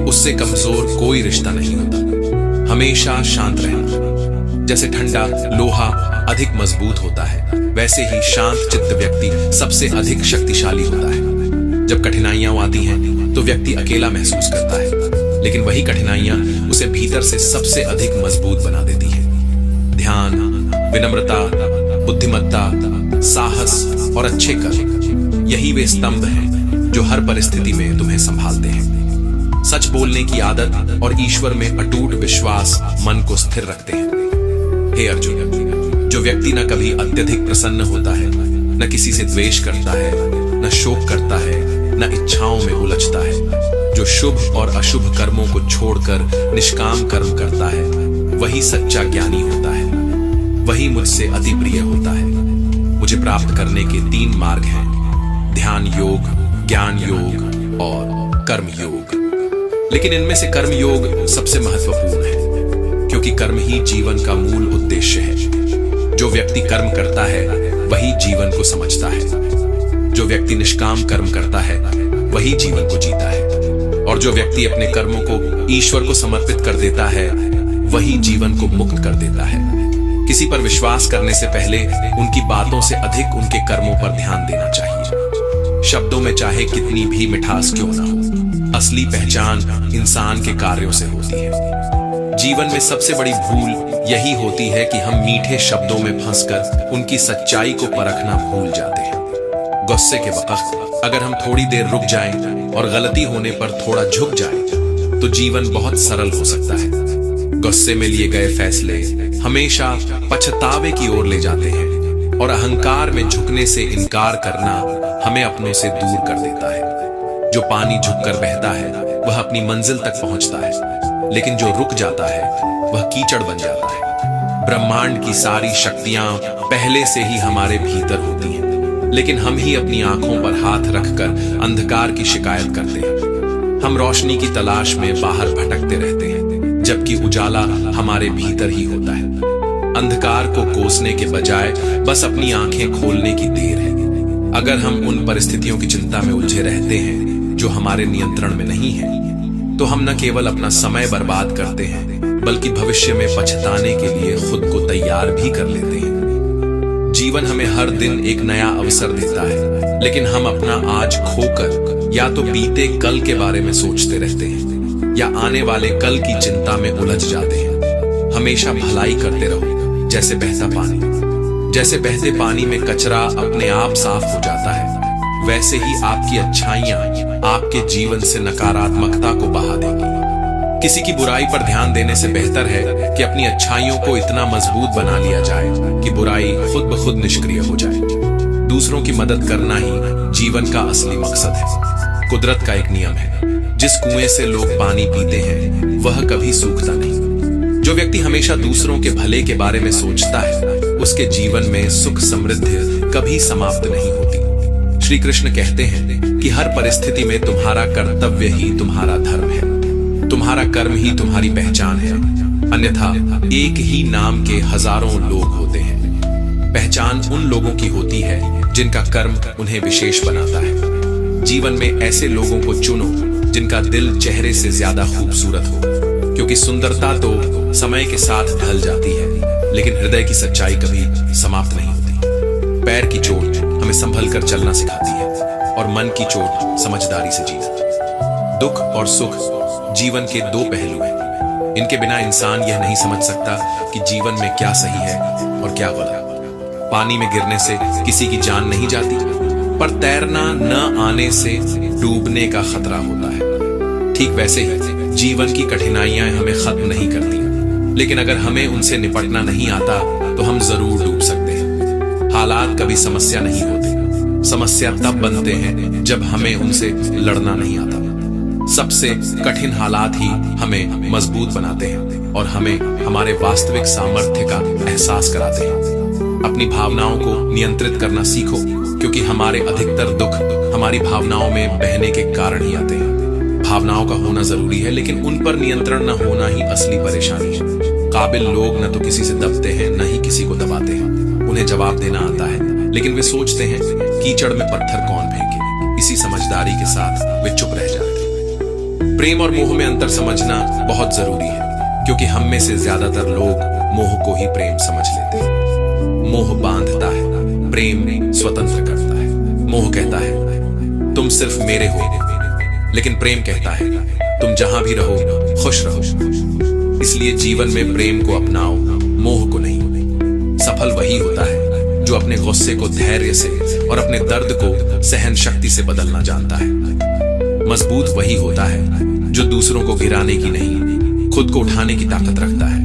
उससे कमजोर कोई रिश्ता नहीं होता। हमेशा शांत रहना। जैसे ठंडा लोहा अधिक मजबूत होता है, वैसे ही शांत चित्त व्यक्ति सबसे अधिक शक्तिशाली होता है। जब कठिनाइयां आती हैं तो व्यक्ति अकेला महसूस करता है, लेकिन वही कठिनाइयां उसे भीतर से सबसे अधिक मजबूत बना देती हैं। ध्यान, विनम्रता, बुद्धिमत्ता, साहस और अच्छे कर्म, यही वे स्तंभ हैं जो हर परिस्थिति में तुम्हें संभालते हैं। सच बोलने की आदत और ईश्वर में अटूट विश्वास मन को स्थिर रखते हैं। हे अर्जुन, जो व्यक्ति न कभी अत्यधिक प्रसन्न होता है, न किसी से द्वेष करता है, न शोक करता है, न इच्छाओं में उलझता है, जो शुभ और अशुभ कर्मों को छोड़कर निष्काम कर्म करता है, वही सच्चा ज्ञानी होता है। वही मुझसे अति प्रिय होता है। मुझे प्राप्त करने के 3 मार्ग हैं, ध्यान योग, ज्ञान योग और कर्म योग। लेकिन इनमें से कर्म योग सबसे महत्वपूर्ण है, क्योंकि कर्म ही जीवन का मूल उद्देश्य है। जो व्यक्ति कर्म करता है वही जीवन को समझता है। जो व्यक्ति निष्काम कर्म करता है वही जीवन को जीता है, और जो व्यक्ति अपने कर्मों को ईश्वर को समर्पित कर देता है वही जीवन को मुक्त कर देता है। किसी पर विश्वास करने से पहले उनकी बातों से अधिक उनके कर्मों पर ध्यान देना चाहिए। शब्दों में चाहे कितनी भी मिठास क्यों ना हो, असली पहचान इंसान के कार्यों से होती है। जीवन में सबसे बड़ी भूल यही होती है कि हम मीठे शब्दों में फंसकर उनकी सच्चाई को परखना भूल जाते हैं। गुस्से के वक्त अगर हम थोड़ी देर रुक जाएं और गलती होने पर थोड़ा झुक जाएं, तो जीवन बहुत सरल हो सकता है। गुस्से में लिए गए फैसले हमेशा पछतावे की ओर ले जाते हैं, और अहंकार में झुकने से इनकार करना हमें अपनों से दूर कर देता है। जो पानी झुककर बहता है वह अपनी मंजिल तक पहुंचता है, लेकिन जो रुक जाता है वह कीचड़ बन जाता है। ब्रह्मांड की सारी शक्तियां पहले से ही हमारे भीतर होती हैं, लेकिन हम ही अपनी आंखों पर हाथ रखकर अंधकार की शिकायत करते हैं। हम रोशनी की तलाश में बाहर भटकते रहते हैं, जबकि उजाला हमारे भीतर ही होता है। अंधकार को कोसने के बजाय बस अपनी आंखें खोलने की देर है। अगर हम उन परिस्थितियों की चिंता में उलझे रहते हैं जो हमारे नियंत्रण में नहीं है, तो हम न केवल अपना समय बर्बाद करते हैं, बल्कि भविष्य में पछताने के लिए खुद को तैयार भी कर लेते हैं। जीवन हमें हर दिन एक नया अवसर देता है, लेकिन हम अपना आज खोकर या तो बीते कल के बारे में सोचते रहते हैं या आने वाले कल की चिंता में उलझ जाते हैं। हमेशा भलाई करते रहो, जैसे बहता पानी। जैसे बहते पानी में कचरा अपने आप साफ हो जाता है, वैसे ही आपकी अच्छाइयां आपके जीवन से नकारात्मकता को बहा देंगी। किसी की बुराई पर ध्यान देने से बेहतर है कि अपनी अच्छाइयों को इतना मजबूत बना लिया जाए कि बुराई खुद ब खुद निष्क्रिय हो जाए। दूसरों की मदद करना ही जीवन का असली मकसद है। कुदरत का एक नियम है, जिस कुएं से लोग पानी पीते हैं वह कभी सूखता नहीं। जो व्यक्ति हमेशा दूसरों के भले के बारे में सोचता है उसके जीवन में सुख समृद्धि कभी समाप्त नहीं होती। श्री कृष्ण कहते हैं कि हर परिस्थिति में तुम्हारा कर्तव्य ही तुम्हारा धर्म है, तुम्हारा कर्म ही तुम्हारी पहचान है, अन्यथा एक ही नाम के हजारों लोग होते हैं। पहचान उन लोगों की होती है जिनका कर्म उन्हें विशेष बनाता है। जीवन में ऐसे लोगों को चुनो जिनका दिल चेहरे से ज्यादा खूबसूरत हो, क्योंकि सुंदरता तो समय के साथ ढल जाती है, लेकिन हृदय की सच्चाई कभी समाप्त नहीं होती। पैर की चोट हमें संभल कर चलना सिखाती है और मन की चोट समझदारी से जीना। दुख और सुख जीवन के दो पहलू हैं। इनके बिना इंसान यह नहीं समझ सकता कि जीवन में क्या सही है और क्या गलत। पानी में गिरने से किसी की जान नहीं जाती, पर तैरना न आने से डूबने का खतरा होता है। ठीक वैसे ही जीवन की कठिनाइयां हमें खत्म नहीं करती, लेकिन अगर हमें उनसे निपटना नहीं आता तो हम जरूर डूब सकते हैं। हालात कभी समस्या नहीं होते, समस्या तब बनते हैं जब हमें उनसे लड़ना नहीं आता। सबसे कठिन हालात ही हमें मजबूत बनाते हैं और हमें हमारे वास्तविक सामर्थ्य का एहसास कराते हैं। अपनी भावनाओं को नियंत्रित करना सीखो, क्योंकि हमारे अधिकतर दुख हमारी भावनाओं में बहने के कारण ही आते हैं। भावनाओं का होना जरूरी है, लेकिन उन पर नियंत्रण न होना ही असली परेशानी है। काबिल लोग न तो किसी से दबते हैं, न ही किसी को दबाते हैं। उन्हें जवाब देना आता है, लेकिन वे सोचते हैं कीचड़ में पत्थर कौन फेंके। इसी समझदारी के साथ वे चुप रह जाते हैं। प्रेम और मोह में अंतर समझना बहुत जरूरी है, क्योंकि हम में से ज्यादातर लोग मोह को ही प्रेम समझ लेते हैं। मोह बांधता है, प्रेम स्वतंत्र करता है। मोह कहता है तुम सिर्फ मेरे हो, लेकिन प्रेम कहता है तुम जहां भी रहो खुश रहो। इसलिए जीवन में प्रेम को अपनाओ, मोह को नहीं। सफल वही होता है जो अपने गुस्से को धैर्य से और अपने दर्द को सहन शक्ति से बदलना जानता है। मजबूत वही होता है जो दूसरों को गिराने की नहीं, खुद को उठाने की ताकत रखता है।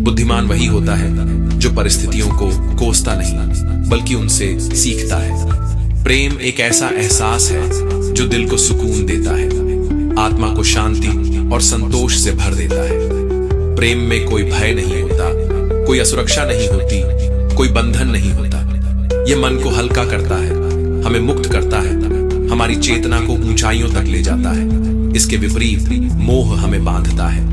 बुद्धिमान वही होता है जो परिस्थितियों को कोसता नहीं, बल्कि उनसे सीखता है। प्रेम एक ऐसा एहसास है जो दिल को सुकून देता है, आत्मा को शांति और संतोष से भर देता है। प्रेम में कोई भय नहीं होता, कोई असुरक्षा नहीं होती, कोई बंधन नहीं होता। यह मन को हल्का करता है, हमें मुक्त करता है, हमारी चेतना को ऊंचाइयों तक ले जाता है। इसके विपरीत मोह हमें बांधता है,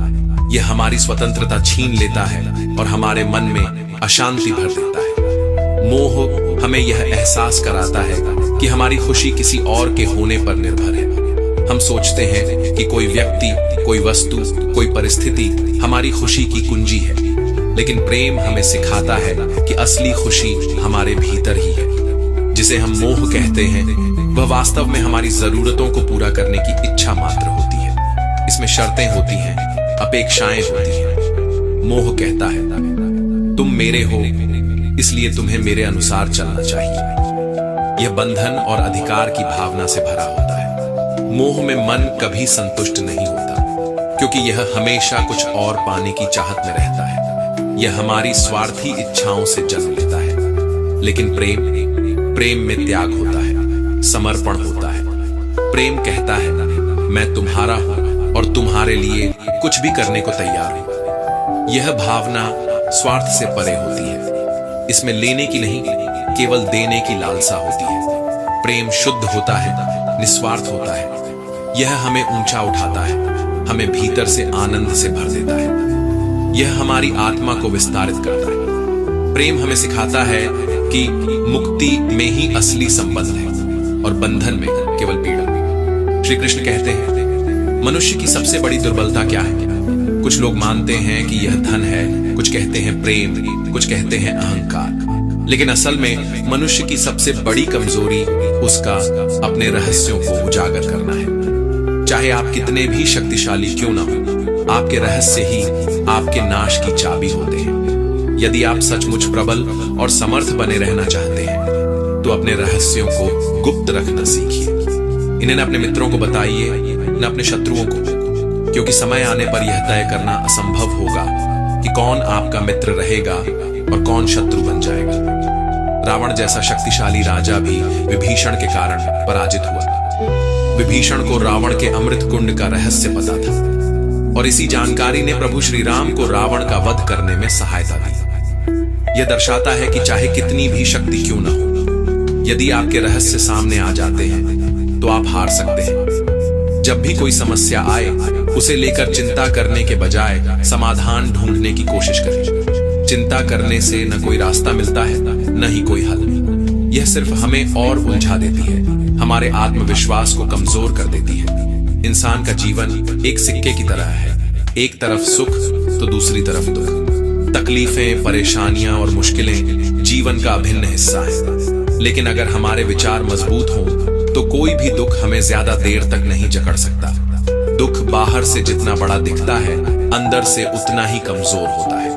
यह हमारी स्वतंत्रता छीन लेता है और हमारे मन में अशांति भर देता है। मोह हमें यह एहसास कराता है कि हमारी खुशी किसी और के होने पर निर्भर है। हम सोचते हैं कि कोई व्यक्ति, कोई वस्तु, कोई परिस्थिति हमारी खुशी की कुंजी है, लेकिन प्रेम हमें सिखाता है कि असली खुशी हमारे भीतर ही है। जिसे हम मोह कहते हैं वह वास्तव में हमारी जरूरतों को पूरा करने की इच्छा मात्र होती है। इसमें शर्तें होती हैं, अपेक्षाएं होती हैं। मोह कहता है तुम मेरे हो, इसलिए तुम्हें मेरे अनुसार चलना चाहिए। यह बंधन और अधिकार की भावना से भरा होता है। मोह में मन कभी संतुष्ट नहीं होता, क्योंकि यह हमेशा कुछ और पाने की चाहत में रहता है। यह हमारी स्वार्थी इच्छाओं से जन्म लेता है। लेकिन प्रेम में त्याग होता है, समर्पण होता है। प्रेम कहता है मैं तुम्हारा हूं और तुम्हारे लिए कुछ भी करने को तैयार हूं। यह भावना स्वार्थ से परे होती है। इसमें लेने की नहीं, केवल देने की लालसा होती है। प्रेम शुद्ध होता है, निस्वार्थ होता है। यह हमें ऊंचा उठाता है, हमें भीतर से आनंद से भर देता है। यह हमारी आत्मा को विस्तारित करता है। प्रेम हमें सिखाता है कि मुक्ति में ही असली संबंध है और बंधन में केवल पीड़ा। श्री कृष्ण कहते हैं मनुष्य की सबसे बड़ी दुर्बलता क्या है? कुछ लोग मानते हैं कि यह धन है, कुछ कहते हैं प्रेम, कुछ कहते हैं अहंकार। लेकिन असल में मनुष्य की सबसे बड़ी कमजोरी उसका अपने रहस्यों को उजागर करना है। चाहे आप कितने भी शक्तिशाली क्यों ना हो, आपके रहस्य ही आपके नाश की चाबी होते हैं। यदि आप सचमुच प्रबल और समर्थ बने रहना चाहते हैं तो अपने रहस्यों को गुप्त रखना सीखिए। इन्हें न अपने मित्रों को बताइए, न अपने शत्रुओं को, क्योंकि समय आने पर यह तय करना असंभव होगा कि कौन आपका मित्र रहेगा और कौन शत्रु बन जाएगा। रावण जैसा शक्तिशाली राजा भी विभीषण के कारण पराजित हुआ। विभीषण को रावण के अमृत कुंड का रहस्य पता था और इसी जानकारी ने प्रभु श्री राम को रावण का वध करने में सहायता दी। यह दर्शाता है कि चाहे कितनी भी शक्ति क्यों न हो, यदि आपके रहस्य सामने आ जाते हैं तो आप हार सकते हैं। जब भी कोई समस्या आए, उसे लेकर चिंता करने के बजाय समाधान ढूंढने की कोशिश करें। चिंता करने से न कोई रास्ता मिलता है, न ही कोई हल। यह सिर्फ हमें और उलझा देती है, हमारे आत्मविश्वास को कमजोर कर देती है। इंसान का जीवन एक सिक्के की तरह है, एक तरफ सुख तो दूसरी तरफ दुख। तकलीफें, परेशानियां और मुश्किलें जीवन का अभिन्न हिस्सा है, लेकिन अगर हमारे विचार मजबूत हों तो कोई भी दुख हमें ज्यादा देर तक नहीं जकड़ सकता। दुख बाहर से जितना बड़ा दिखता है, अंदर से उतना ही कमजोर होता है।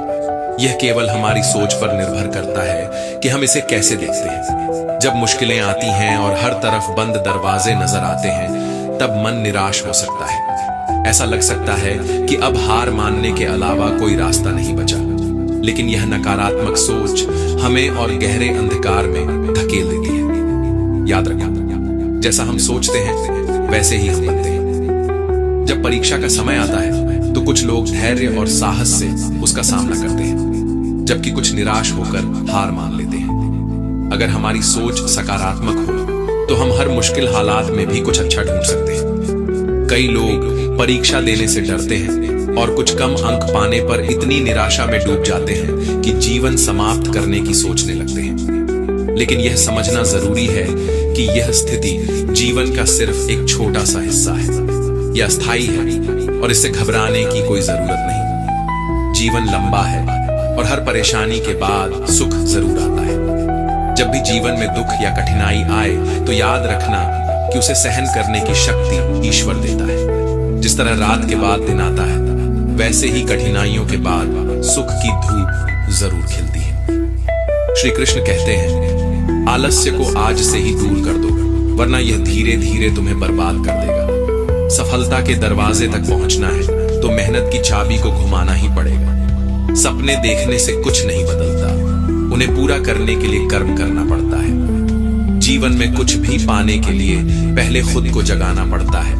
यह केवल हमारी सोच पर निर्भर करता है कि हम इसे कैसे देखते हैं। जब मुश्किलें आती हैं और हर तरफ बंद दरवाजे नजर आते हैं, तब मन निराश हो सकता है। ऐसा लग सकता है कि अब हार मानने के अलावा कोई रास्ता नहीं बचा। लेकिन यह नकारात्मक सोच हमें और गहरे अंधकार में धकेल देती है। याद रखो, जैसा हम सोचते हैं वैसे ही हम बनते हैं। जब परीक्षा का समय आता है तो कुछ लोग धैर्य और साहस से उसका सामना करते हैं, जबकि कुछ निराश होकर हार मान लेते हैं। अगर हमारी सोच सकारात्मक हो तो हम हर मुश्किल हालात में भी कुछ अच्छा ढूंढ सकते हैं। कई लोग परीक्षा देने से डरते हैं और कुछ कम अंक पाने पर इतनी निराशा में डूब जाते हैं कि जीवन समाप्त करने की सोचने लगते हैं। लेकिन यह समझना जरूरी है कि यह स्थिति जीवन का सिर्फ एक छोटा सा हिस्सा है। यह अस्थायी है और इससे घबराने की कोई जरूरत नहीं। जीवन लंबा है और हर परेशानी के बाद सुख जरूर आता है। जब भी जीवन में दुख या कठिनाई आए तो याद रखना कि उसे सहन करने की शक्ति ईश्वर देता है। जिस तरह रात के बाद दिन आता है, वैसे ही कठिनाइयों के बाद सुख की धूप जरूर खिलती है। श्री कृष्ण कहते हैं, आलस्य को आज से ही दूर कर दो, वरना यह धीरे धीरे तुम्हें बर्बाद कर देगा। सफलता के दरवाजे तक पहुंचना है तो मेहनत की चाबी को घुमाना ही पड़ेगा। सपने देखने से कुछ नहीं बदलता, उन्हें पूरा करने के लिए कर्म करना पड़ता है। जीवन में कुछ भी पाने के लिए पहले खुद को जगाना पड़ता है,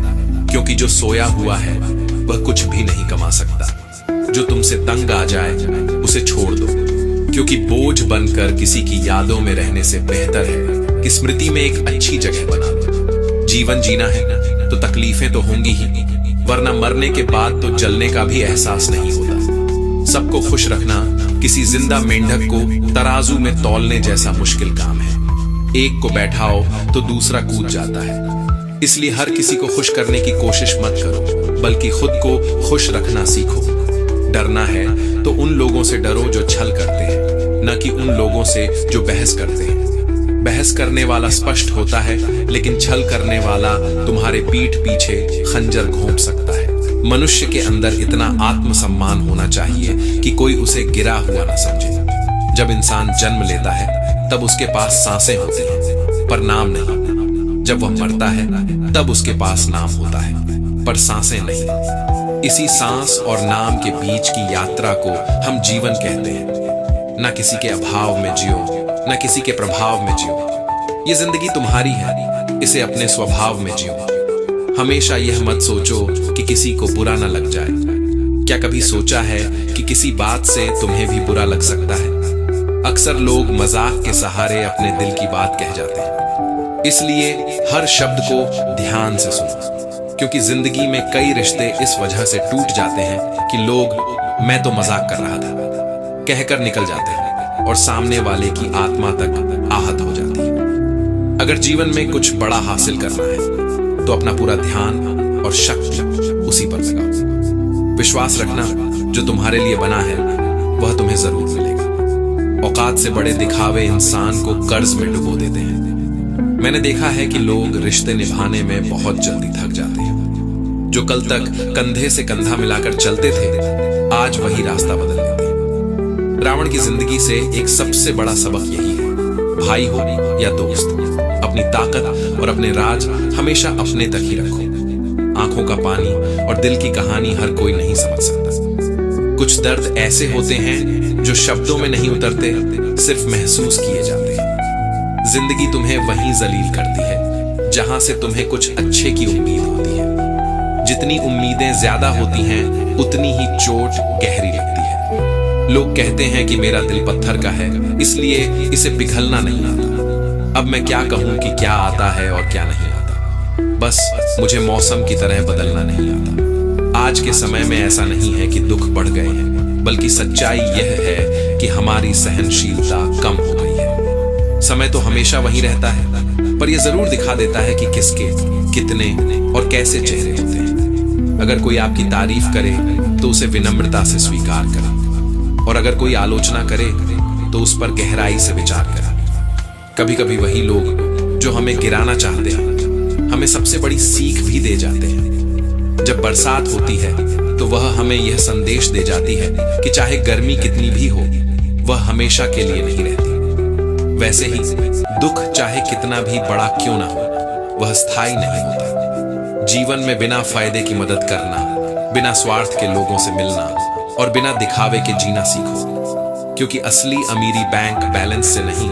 क्योंकि जो सोया हुआ है वह कुछ भी नहीं कमा सकता। जो तुमसे तंग आ जाए उसे छोड़ दो, क्योंकि बोझ बनकर किसी की यादों में रहने से बेहतर है कि स्मृति में एक अच्छी जगह बना लो। जीवन जीना है तो तकलीफें तो होंगी ही, वरना मरने के बाद तो जलने का भी एहसास नहीं होता। सबको खुश रखना किसी जिंदा मेंढक को तराजू में तौलने जैसा मुश्किल काम है। एक को बैठाओ तो दूसरा कूद जाता है। इसलिए हर किसी को खुश करने की कोशिश मत करो, बल्कि खुद को खुश रखना सीखो। डरना है तो उन लोगों से डरो जो छल करते हैं, न कि उन लोगों से जो बहस करते हैं। बहस करने वाला स्पष्ट होता है, लेकिन छल करने वाला तुम्हारे पीठ पीछे खंजर घोंप सकता है। मनुष्य के अंदर इतना आत्मसम्मान होना चाहिए कि कोई उसे गिरा हुआ न समझे। जब इंसान जन्म लेता है तब उसके पास सांसें होती हैं, पर नाम नहीं। जब वह मरता है तब उसके पास नाम होता है, पर सांसें नहीं। इसी सांस और नाम के बीच की यात्रा को हम जीवन कहते हैं। न किसी के अभाव में जियो, न किसी के प्रभाव में जियो। ये जिंदगी तुम्हारी है, इसे अपने स्वभाव में जियो। हमेशा यह मत सोचो कि किसी को बुरा न लग जाए। क्या कभी सोचा है कि किसी बात से तुम्हें भी बुरा लग सकता है? अक्सर लोग मजाक के सहारे अपने दिल की बात कह जाते हैं। इसलिए हर शब्द को ध्यान से सुनो, क्योंकि जिंदगी में कई रिश्ते इस वजह से टूट जाते हैं कि लोग मैं तो मजाक कर रहा था कहकर निकल जाते हैं और सामने वाले की आत्मा तक आहत हो जाती है। अगर जीवन में कुछ बड़ा हासिल करना है तो अपना पूरा ध्यान और शक्ति उसी पर लगाओ। विश्वास रखना, जो तुम्हारे लिए बना है वह तुम्हें जरूर मिलेगा। औकात से बड़े दिखावे इंसान को कर्ज में डुबो देते हैं। मैंने देखा है कि लोग रिश्ते निभाने में बहुत जल्दी थक जाते हैं। जो कल तक कंधे से कंधा मिलाकर चलते थे, आज वही रास्ता बदल लेते हैं। रावण की जिंदगी से एक सबसे बड़ा सबक यही है, भाई हो या दोस्त, अपनी ताकत और अपने राज हमेशा अपने तक ही रखो। आंखों का पानी और दिल की कहानी हर कोई नहीं समझ सकता। कुछ दर्द ऐसे होते हैं जो शब्दों में नहीं उतरते, सिर्फ महसूस किए जाते हैं। जिंदगी तुम्हें वहीं जलील करती है जहां से तुम्हें कुछ अच्छे की उम्मीद होती है। जितनी उम्मीदें ज्यादा होती हैं उतनी ही चोट गहरी लगती है। लोग कहते हैं कि मेरा दिल पत्थर का है, इसलिए इसे पिघलना नहीं आता। अब मैं क्या कहूं कि क्या आता है और क्या नहीं आता। बस मुझे मौसम की तरह बदलना नहीं आता। आज के समय में ऐसा नहीं है कि दुख बढ़ गए हैं, बल्कि सच्चाई यह है कि हमारी सहनशीलता कम हो गई है। समय तो हमेशा वहीं रहता है, पर यह जरूर दिखा देता है कि किसके, कितने और कैसे चेहरे होते हैं। अगर कोई आपकी तारीफ करे तो उसे विनम्रता से स्वीकार करें, और अगर कोई आलोचना करे तो उस पर गहराई से विचार करें। कभी कभी वही लोग जो हमें गिराना चाहते हैं हमें सबसे बड़ी सीख भी दे जाते हैं। जब बरसात होती है तो वह हमें यह संदेश दे जाती है कि चाहे गर्मी कितनी भी हो, वह हमेशा के लिए नहीं रहती। वैसे ही दुख चाहे कितना भी बड़ा क्यों ना हो, वह स्थायी नहीं होता। जीवन में बिना फायदे की मदद करना, बिना स्वार्थ के लोगों से मिलना और बिना दिखावे के जीना सीखो, क्योंकि असली अमीरी बैंक बैलेंस से नहीं,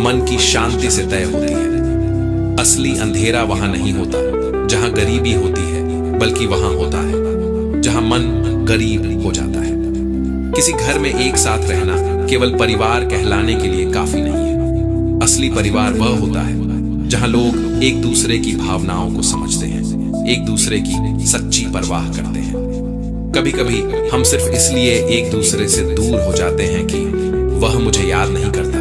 मन की शांति से तय होती है। असली अंधेरा वहां नहीं होता जहां गरीबी होती है, बल्कि वहां होता है जहां मन गरीब हो जाता है। किसी घर में एक साथ रहना केवल परिवार कहलाने के लिए काफी नहीं है। असली परिवार वह होता है जहां लोग एक दूसरे की भावनाओं को समझते हैं, एक दूसरे की सच्ची परवाह करते हैं। कभी कभी हम सिर्फ इसलिए एक दूसरे से दूर हो जाते हैं कि वह मुझे याद नहीं करता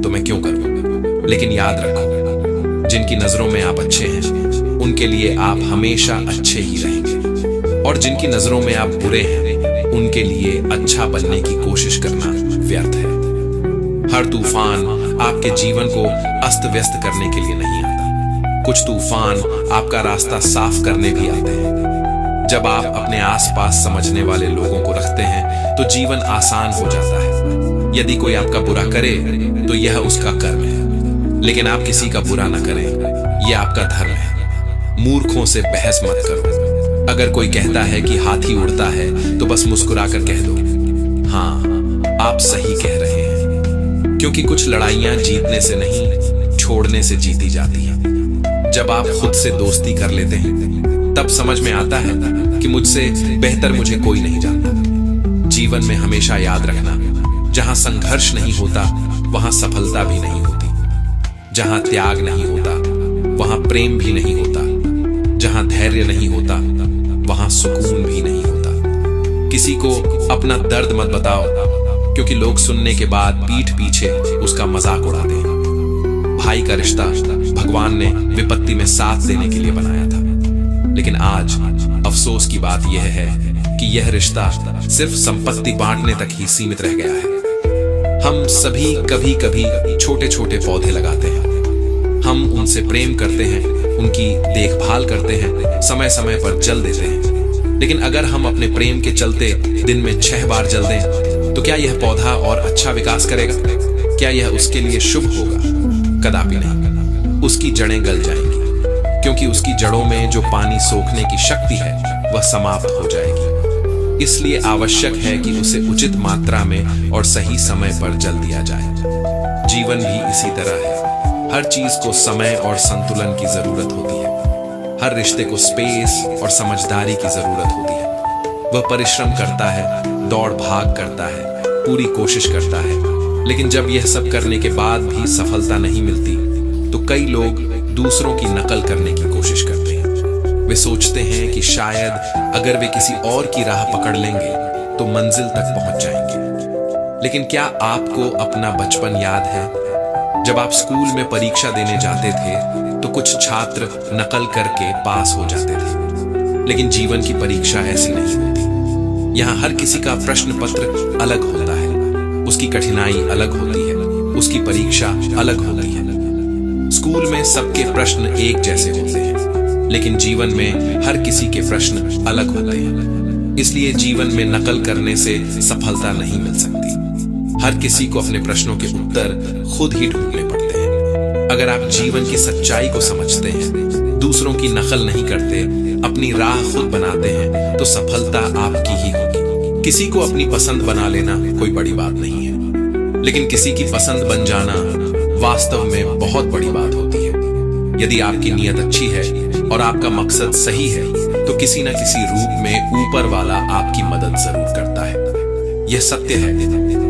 तो मैं क्यों करूं। लेकिन याद रखो, जिनकी नजरों में आप अच्छे हैं उनके लिए आप हमेशा अच्छे ही रहेंगे, और जिनकी नजरों में आप बुरे हैं उनके लिए अच्छा बनने की कोशिश करना व्यर्थ है। हर तूफान आपके जीवन को अस्त व्यस्त करने के लिए नहीं आता। कुछ तूफान आपका रास्ता साफ करने भी आते हैं। जब आप अपने आसपास समझने वाले लोगों को रखते हैं तो जीवन आसान हो जाता है। यदि कोई आपका बुरा करे तो यह उसका कर्म है, लेकिन आप किसी का बुरा न करें, यह आपका धर्म है। मूर्खों से बहस मत करो। अगर कोई कहता है कि हाथी उड़ता है तो बस मुस्कुराकर कह दो, हाँ आप सही कह रहे हैं, क्योंकि कुछ लड़ाइयां जीतने से नहीं, छोड़ने से जीती जाती हैं। जब आप खुद से दोस्ती कर लेते हैं तब समझ में आता है कि मुझसे बेहतर मुझे कोई नहीं जानता। जीवन में हमेशा याद रखना, जहां संघर्ष नहीं होता वहां सफलता भी नहीं होती। जहां त्याग नहीं होता वहां प्रेम भी नहीं होता। जहां धैर्य नहीं होता वहां सुकून भी नहीं होता। किसी को अपना दर्द मत बताओ, क्योंकि लोग सुनने के बाद पीठ पीछे उसका मजाक उड़ाते हैं। भाई का रिश्ता भगवान ने विपत्ति में साथ देने के लिए बनाया था, लेकिन आज अफसोस की बात यह है कि यह रिश्ता सिर्फ संपत्ति बांटने तक ही सीमित रह गया है। हम सभी कभी कभी छोटे छोटे पौधे लगाते हैं, हम उनसे प्रेम करते हैं, उनकी देखभाल करते हैं, समय समय पर जल देते हैं। लेकिन अगर हम अपने प्रेम के चलते दिन में 6 बार जल दें तो क्या यह पौधा और अच्छा विकास करेगा? क्या यह उसके लिए शुभ होगा? कदापि नहीं। उसकी जड़ें गल जाएंगी, क्योंकि उसकी जड़ों में जो पानी सोखने की शक्ति है वह समाप्त हो जाएगी। इसलिए आवश्यक है कि उसे उचित मात्रा में और सही समय पर जल दिया जाए। जीवन भी इसी तरह है। हर चीज को समय और संतुलन की जरूरत होती है। हर रिश्ते को स्पेस और समझदारी की जरूरत होती है। वह परिश्रम करता है, दौड़ भाग करता है, पूरी कोशिश करता है, लेकिन जब यह सब करने के बाद भी सफलता नहीं मिलती तो कई लोग दूसरों की नकल करने की कोशिश करते हैं। वे सोचते हैं कि शायद अगर वे किसी और की राह पकड़ लेंगे तो मंजिल तक पहुंच जाएंगे। लेकिन क्या आपको अपना बचपन याद है? जब आप स्कूल में परीक्षा देने जाते थे तो कुछ छात्र नकल करके पास हो जाते थे, लेकिन जीवन की परीक्षा ऐसी नहीं होती। यहाँ हर किसी का प्रश्न पत्र अलग होता है, उसकी कठिनाई अलग होती है, उसकी परीक्षा अलग होती है। स्कूल में सबके प्रश्न एक जैसे होते हैं, लेकिन जीवन में हर किसी के प्रश्न अलग होते हैं। इसलिए जीवन में नकल करने से सफलता नहीं मिल सकती। हर किसी को अपने प्रश्नों के उत्तर खुद ही ढूंढने पड़ते हैं। अगर आप जीवन की सच्चाई को समझते हैं, दूसरों की नकल नहीं करते, अपनी राह खुद बनाते हैं, तो सफलता आपकी ही होगी। किसी को अपनी पसंद बना लेना कोई बड़ी बात नहीं है, लेकिन किसी की पसंद बन जाना वास्तव में बहुत बड़ी बात होती है। यदि आपकी नीयत अच्छी है और आपका मकसद सही है तो किसी न किसी रूप में ऊपर वाला आपकी मदद जरूर करता है। यह सत्य है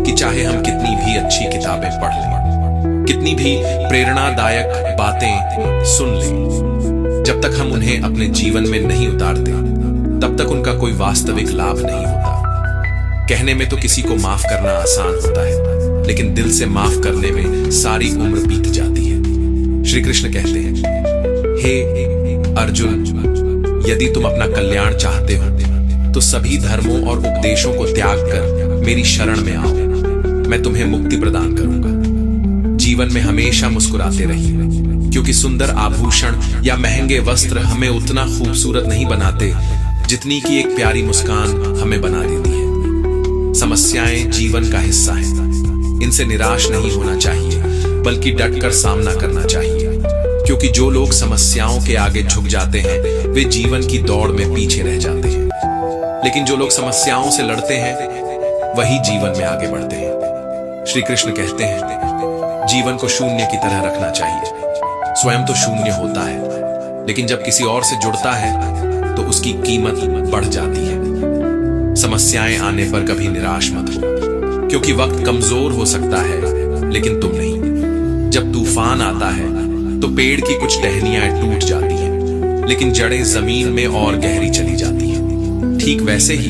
कि चाहे हम कितनी भी अच्छी किताबें पढ़ लें, कितनी भी प्रेरणादायक बातें सुन लें, जब तक हम उन्हें अपने जीवन में नहीं उतारते तब तक उनका कोई वास्तविक लाभ नहीं होता। कहने में तो किसी को माफ करना आसान होता है, लेकिन दिल से माफ करने में सारी उम्र बीत जाती है। श्री कृष्ण कहते हैं, हे अर्जुन, यदि तुम अपना कल्याण चाहते हो तो सभी धर्मों और उपदेशों को त्याग कर मेरी शरण में आओ। मैं तुम्हें मुक्ति प्रदान करूंगा। जीवन में हमेशा मुस्कुराते रहिए, क्योंकि सुंदर आभूषण या महंगे वस्त्र हमें उतना खूबसूरत नहीं बनाते जितनी कि एक प्यारी मुस्कान हमें बना देती है। समस्याएं जीवन का हिस्सा हैं। इनसे निराश नहीं होना चाहिए, बल्कि डटकर सामना करना चाहिए, क्योंकि जो लोग समस्याओं के आगे झुक जाते हैं वे जीवन की दौड़ में पीछे रह जाते हैं, लेकिन जो लोग समस्याओं से लड़ते हैं वही जीवन में आगे बढ़ते हैं। श्री कृष्ण कहते हैं, जीवन को शून्य की तरह रखना चाहिए। स्वयं तो शून्य होता है, लेकिन जब किसी और से जुड़ता है तो उसकी कीमत बढ़ जाती है। समस्याएं आने पर कभी निराश मत हो, क्योंकि वक्त कमजोर हो सकता है लेकिन तुम नहीं। जब तूफान आता है तो पेड़ की कुछ टहनियां टूट जाती हैं, लेकिन जड़ें जमीन में और गहरी चली जाती हैं। ठीक वैसे ही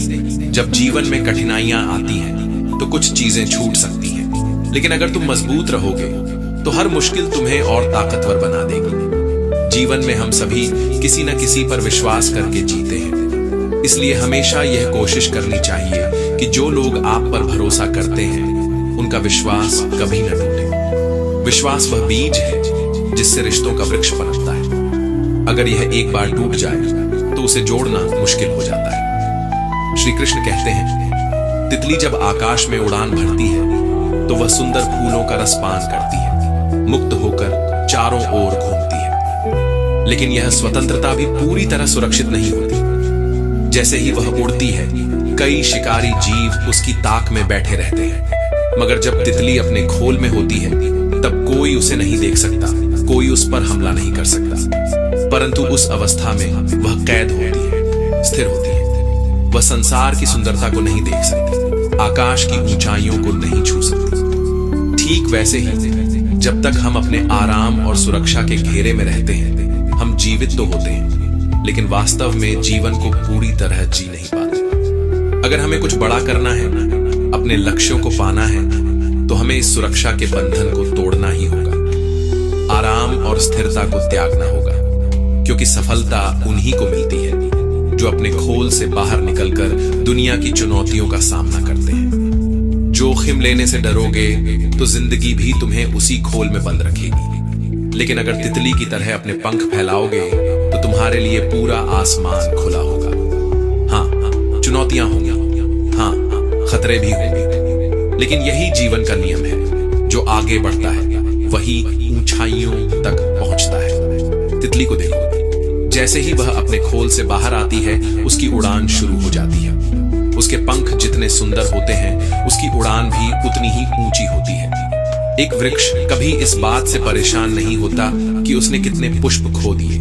जब जीवन में कठिनाइयां आती हैं तो कुछ चीजें छूट सकती हैं, लेकिन अगर तुम मजबूत रहोगे तो हर मुश्किल तुम्हें और ताकतवर बना देगी। जीवन में हम सभी किसी न किसी पर विश्वास करके जीते हैं, इसलिए हमेशा यह कोशिश करनी चाहिए कि जो लोग आप पर भरोसा करते हैं उनका विश्वास कभी न टूटे। विश्वास वह बीज है जिससे रिश्तों का वृक्ष पनपता है। अगर यह एक बार टूट जाए तो उसे जोड़ना मुश्किल हो जाता है। श्री कृष्ण कहते हैं, तितली जब आकाश में उड़ान भरती है तो वह सुंदर फूलों का रस पान करती है, मुक्त होकर चारों ओर घूमती है। लेकिन यह स्वतंत्रता भी पूरी तरह सुरक्षित नहीं होती। जैसे ही वह उड़ती है, कई शिकारी जीव उसकी ताक में बैठे रहते हैं, मगर जब तितली अपने खोल में होती है तब कोई उसे नहीं देख सकता, कोई उस पर हमला नहीं कर सकता। परंतु उस अवस्था में वह कैद होती है, स्थिर होती है। वह संसार की सुंदरता को नहीं देख सकती, आकाश की ऊंचाइयों को नहीं छू सकती। ठीक वैसे ही जब तक हम अपने आराम और सुरक्षा के घेरे में रहते हैं हम जीवित तो होते हैं, लेकिन वास्तव में जीवन को पूरी तरह जी नहीं पाते। अगर हमें कुछ बड़ा करना है, अपने लक्ष्यों को पाना है, तो हमें इस सुरक्षा के बंधन को तोड़ना ही होगा। आराम और स्थिरता को त्यागना होगा, क्योंकि सफलता उन्हीं को मिलती है जो अपने खोल से बाहर निकलकर दुनिया की चुनौतियों का सामना करते हैं। जोखिम लेने से डरोगे तो जिंदगी भी तुम्हें उसी खोल में बंद रखेगी, लेकिन अगर तितली की तरह अपने पंख फैलाओगे तो तुम्हारे लिए पूरा आसमान खुला होगा। हाँ, चुनौतियां होंगी, हाँ, खतरे भी होंगे, लेकिन यही जीवन का नियम है। जो आगे बढ़ता है वही ऊंचाइयों तक पहुंचता है। तितली को देखो, जैसे ही वह अपने खोल से बाहर आती है उसकी उड़ान शुरू हो जाती है। उसके पंख जितने सुंदर होते हैं उसकी उड़ान भी उतनी ही ऊंची होती है। एक वृक्ष कभी इस बात से परेशान नहीं होता कि उसने कितने पुष्प खो दिए।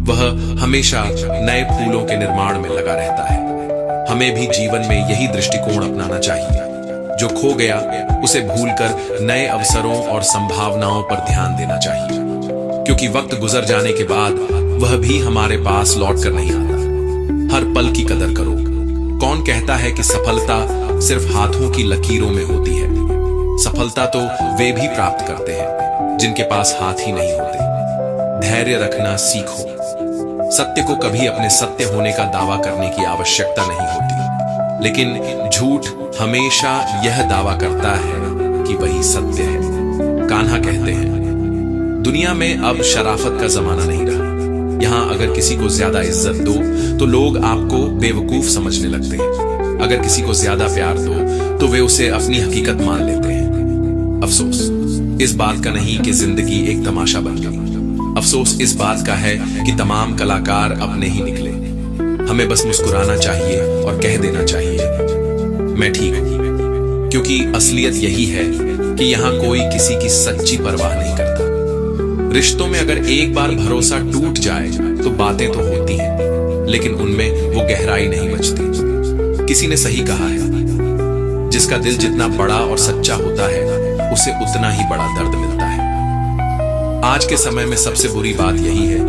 वह हमेशा नए फूलों के निर्माण में लगा रहता है। हमें भी जीवन में यही दृष्टिकोण अपनाना चाहिए। जो खो गया उसे भूलकर नए अवसरों और संभावनाओं पर ध्यान देना चाहिए, क्योंकि वक्त गुजर जाने के बाद वह भी हमारे पास लौट कर नहीं आता। हर पल की कदर करो। कौन कहता है कि सफलता सिर्फ हाथों की लकीरों में होती है? सफलता तो वे भी प्राप्त करते हैं जिनके पास हाथ ही नहीं होते। धैर्य रखना सीखो। सत्य को कभी अपने सत्य होने का दावा करने की आवश्यकता नहीं होती, लेकिन झूठ हमेशा यह दावा करता है कि वही सत्य है। कान्हा कहते हैं, दुनिया में अब शराफत का जमाना नहीं रहा। यहाँ अगर किसी को ज्यादा इज्जत दो तो लोग आपको बेवकूफ समझने लगते हैं। अगर किसी को ज्यादा प्यार दो तो वे उसे अपनी हकीकत मान लेते हैं। अफसोस इस बात का नहीं कि जिंदगी एक तमाशा बन गई। अफसोस इस बात का है कि तमाम कलाकार अपने ही निकले। हमें बस मुस्कुराना चाहिए और कह देना चाहिए, मैं ठीक हूं। क्योंकि असलियत यही है कि यहां कोई किसी की सच्ची परवाह नहीं करता। रिश्तों में अगर एक बार भरोसा टूट जाए तो बातें तो होती हैं, लेकिन उनमें वो गहराई नहीं बचती। किसी ने सही कहा है, जिसका दिल जितना बड़ा और सच्चा होता है उसे उतना ही बड़ा दर्द मिलता है। आज के समय में सबसे बुरी बात यही है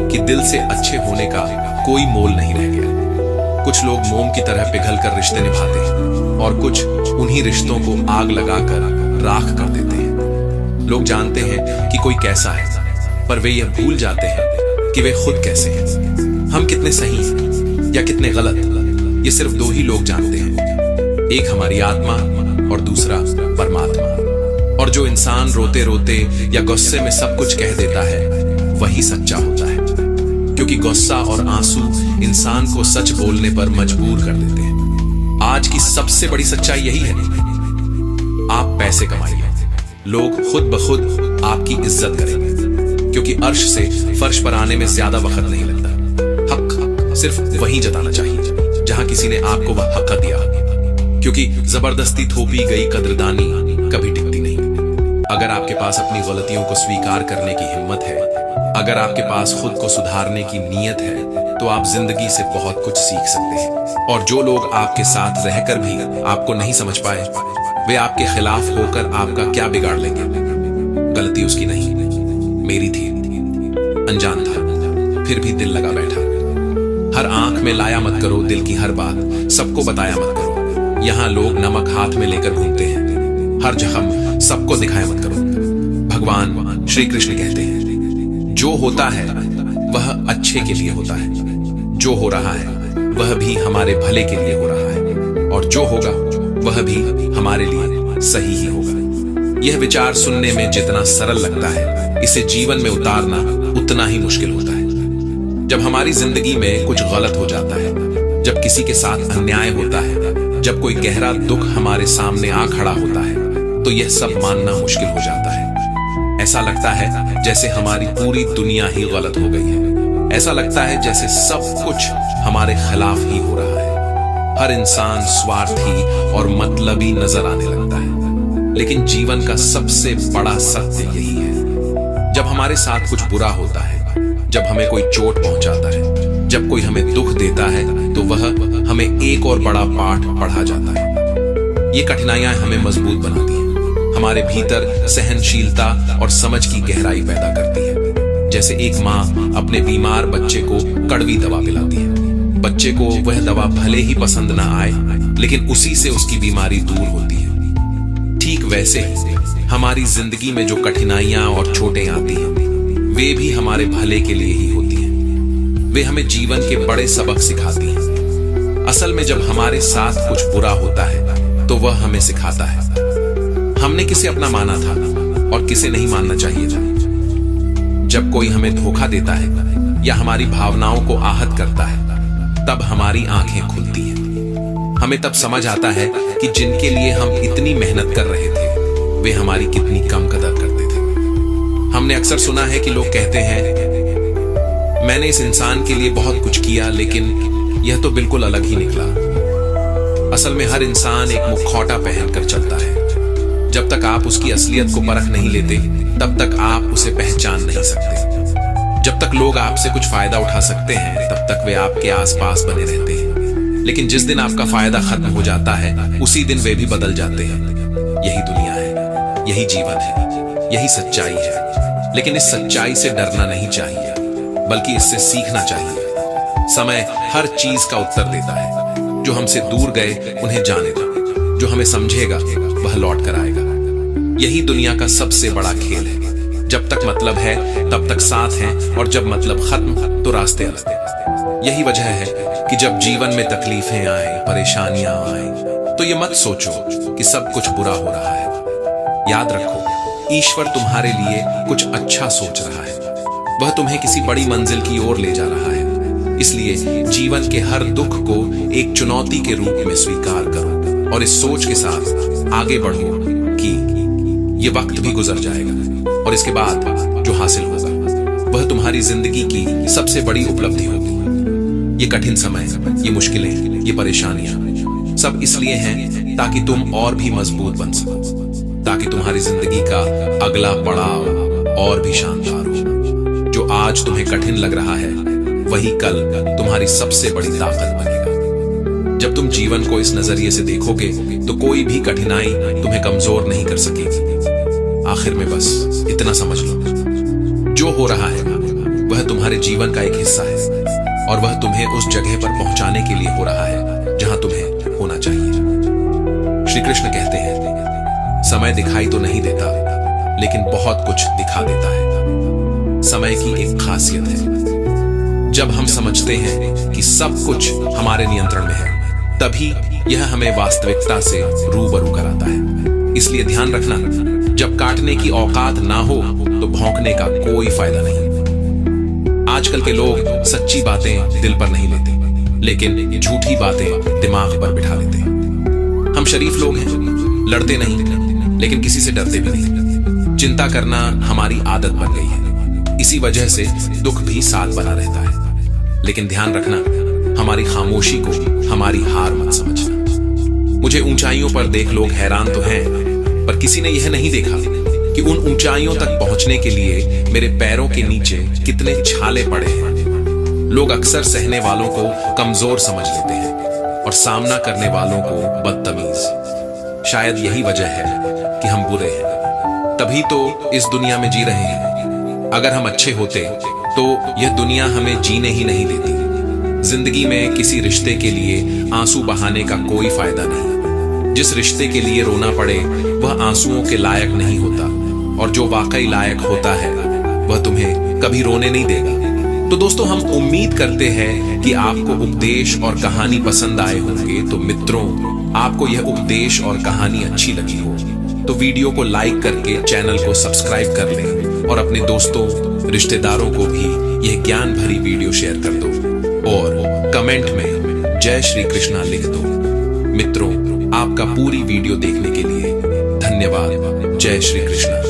कि दिल से अच्छे होने का कोई मोल नहीं रह गया। कुछ लोग मोम की तरह पिघल कर रिश्ते निभाते हैं और कुछ उन्हीं रिश्तों को आग लगाकर राख कर देते हैं। लोग जानते हैं कि कोई कैसा है, पर वे यह भूल जाते हैं कि वे खुद कैसे हैं। हम कितने सही हैं या कितने गलत, ये सिर्फ दो ही लोग जानते हैं, एक हमारी आत्मा और दूसरा परमात्मा। और जो इंसान रोते रोते या गुस्से में सब कुछ कह देता है वही सच्चा होता है, क्योंकि गुस्सा और आंसू इंसान को सच बोलने पर मजबूर कर देते हैं। आज की सबसे बड़ी सच्चाई यही है, आप पैसे कमाइए, लोग खुद ब खुद आपकी इज्जत करेंगे, क्योंकि अर्श से फर्श पर आने में ज्यादा वक्त नहीं लगता। हक सिर्फ वहीं जताना चाहिए जहां किसी ने आपको वह हक दिया, क्योंकि जबरदस्ती थोपी गई कदरदानी कभी टिकती नहीं। अगर आपके पास अपनी गलतियों को स्वीकार करने की हिम्मत है, अगर आपके पास खुद को सुधारने की नीयत है, तो आप जिंदगी से बहुत कुछ सीख सकते हैं। और जो लोग आपके साथ रहकर भी आपको नहीं समझ पाए, वे आपके खिलाफ होकर आपका क्या बिगाड़ लेंगे। गलती उसकी नहीं, मेरी थी, अनजान था, फिर भी दिल लगा बैठा। हर आंख में लाया मत करो दिल की हर बात, सबको बताया मत करो। यहाँ लोग नमक हाथ में लेकर घूमते हैं, हर जख्म सबको दिखाया मत करो। भगवान श्री कृष्ण कहते हैं, जो होता है वह अच्छे के लिए होता है, जो हो रहा है वह भी हमारे भले के लिए हो रहा है, और जो होगा वह भी हमारे लिए सही ही होगा। यह विचार सुनने में जितना सरल लगता है, इसे जीवन में उतारना उतना ही मुश्किल होता है। जब हमारी जिंदगी में कुछ गलत हो जाता है, जब किसी के साथ अन्याय होता है, जब कोई गहरा दुख हमारे सामने आ खड़ा होता है, तो यह सब मानना मुश्किल हो जाता है। ऐसा लगता है जैसे हमारी पूरी दुनिया ही गलत हो गई है। ऐसा लगता है जैसे सब कुछ हमारे खिलाफ ही हो रहा है। हर इंसान स्वार्थी और मतलबी नजर आने लगता है। लेकिन जीवन का सबसे बड़ा सत्य यही है, जब हमारे साथ कुछ बुरा होता है, जब हमें कोई चोट पहुंचाता है, जब कोई हमें दुख देता है, तो वह हमें एक और बड़ा पाठ पढ़ा जाता है। ये कठिनाइयां हमें मजबूत बनाती हैं, हमारे भीतर सहनशीलता और समझ की गहराई पैदा करती है। जैसे एक माँ अपने बीमार बच्चे को कड़वी दवा पिलाती है। बच्चे को वह दवा भले ही पसंद ना आए, लेकिन उसी से उसकी बीमारी दूर होती है। ठीक वैसे ही हमारी जिंदगी में जो कठिनाइयां और चोटें आती हैं, वे भी हमारे भले के लिए ही होती हैं। वे हमें जीवन के बड़े सबक सिखाती हैं। असल में जब हमारे साथ कुछ बुरा होता है, तो वह हमें सिखाता है हमने किसे अपना माना था और किसे नहीं मानना चाहिए था। जब कोई हमें धोखा देता है या हमारी भावनाओं को आहत करता है, तब हमारी आंखें खुलती हैं। हमें तब समझ आता है कि जिनके लिए हम इतनी मेहनत कर रहे थे, वे हमारी कितनी कम कदर करते थे। हमने अक्सर सुना है कि लोग कहते हैं, मैंने इस इंसान के लिए बहुत कुछ किया, लेकिन यह तो बिल्कुल अलग ही निकला। असल में हर इंसान एक मुखौटा पहनकर चलता है। जब तक आप उसकी असलियत को परख नहीं लेते, तब तक आप उसे पहचान नहीं सकते। जब तक लोग आपसे कुछ फायदा उठा सकते हैं, तब तक वे आपके आसपास बने रहते हैं। लेकिन जिस दिन आपका फायदा खत्म हो जाता है, उसी दिन वे भी बदल जाते हैं। यही दुनिया है, यही जीवन है, यही सच्चाई है। लेकिन इस सच्चाई से डरना नहीं चाहिए, बल्कि इससे सीखना चाहिए। समय हर चीज का उत्तर देता है। जो हमसे दूर गए उन्हें जाने दो, जो हमें समझेगा वह लौट कर आएगा। यही दुनिया का सबसे बड़ा खेल है। जब तक मतलब है तब तक साथ हैं, और जब मतलब खत्म तो रास्ते अलग। यही वजह है कि जब जीवन में तकलीफें आए, परेशानियां आए, तो ये मत सोचो कि सब कुछ बुरा हो रहा है। याद रखो, ईश्वर तुम्हारे लिए कुछ अच्छा सोच रहा है। वह तुम्हें किसी बड़ी मंजिल की ओर ले जा रहा है। इसलिए जीवन के हर दुख को एक चुनौती के रूप में स्वीकार करो, और इस सोच के साथ आगे बढ़ो कि ये वक्त भी गुजर जाएगा, और इसके बाद जो हासिल होगा वह तुम्हारी जिंदगी की सबसे बड़ी उपलब्धि होगी। ये कठिन समय, ये मुश्किलें, ये परेशानियां सब इसलिए हैं ताकि तुम और भी मजबूत बन सको, ताकि तुम्हारी जिंदगी का अगला पड़ाव और भी शानदार हो। जो आज तुम्हें कठिन लग रहा है वही कल तुम्हारी सबसे बड़ी ताकत बनेगा। जब तुम जीवन को इस नजरिए से देखोगे तो कोई भी कठिनाई तुम्हें कमजोर नहीं कर सकेगी। आखिर में बस इतना समझ लो, जो हो रहा है वह तुम्हारे जीवन का एक हिस्सा है और वह तुम्हें उस जगह पर पहुंचाने के लिए हो रहा है जहां तुम्हें होना चाहिए। श्री कृष्ण कहते हैं, समय दिखाई तो नहीं देता लेकिन बहुत कुछ दिखा देता है। समय की एक खासियत है, जब हम समझते हैं कि सब कुछ हमारे नियंत्रण में है, तभी यह हमें वास्तविकता से रूबरू कराता है। इसलिए ध्यान रखना, जब काटने की औकात ना हो तो भौंकने का कोई फायदा नहीं। आजकल के लोग सच्ची बातें दिल पर नहीं लेते, लेकिन झूठी बातें दिमाग पर बिठा लेते हैं। हम शरीफ लोग हैं, लड़ते नहीं लेकिन किसी से डरते भी नहीं। चिंता करना हमारी आदत बन गई है, इसी वजह से दुख भी साथ बना रहता है। लेकिन ध्यान रखना, हमारी खामोशी को हमारी हार मत समझना। मुझे ऊंचाइयों पर देख लोग हैरान तो हैं, पर किसी ने यह नहीं देखा कि उन ऊंचाइयों तक पहुंचने के लिए मेरे पैरों के नीचे कितने छाले पड़े हैं। लोग अक्सर सहने वालों को कमजोर समझ लेते हैं और सामना करने वालों को बदतमीज। शायद यही वजह है कि हम बुरे हैं, तभी तो इस दुनिया में जी रहे हैं। अगर हम अच्छे होते तो यह दुनिया हमें जीने ही नहीं देती। जिंदगी में किसी रिश्ते के लिए आंसू बहाने का कोई फायदा नहीं। जिस रिश्ते के लिए रोना पड़े वह आंसुओं के लायक नहीं होता, और जो वाकई लायक होता है वह तुम्हें कभी रोने नहीं देगा। तो दोस्तों, हम उम्मीद करते हैं कि आपको उपदेश और कहानी पसंद आए होंगे। तो मित्रों, आपको यह उपदेश और कहानी अच्छी लगी हो तो वीडियो को लाइक करके चैनल को सब्सक्राइब कर लें और अपने दोस्तों रिश्तेदारों को भी यह ज्ञान भरी वीडियो शेयर कर दो और कमेंट में जय श्री कृष्णा लिख दो। मित्रों, आपका पूरी वीडियो देखने के लिए धन्यवाद। जय श्री कृष्णा।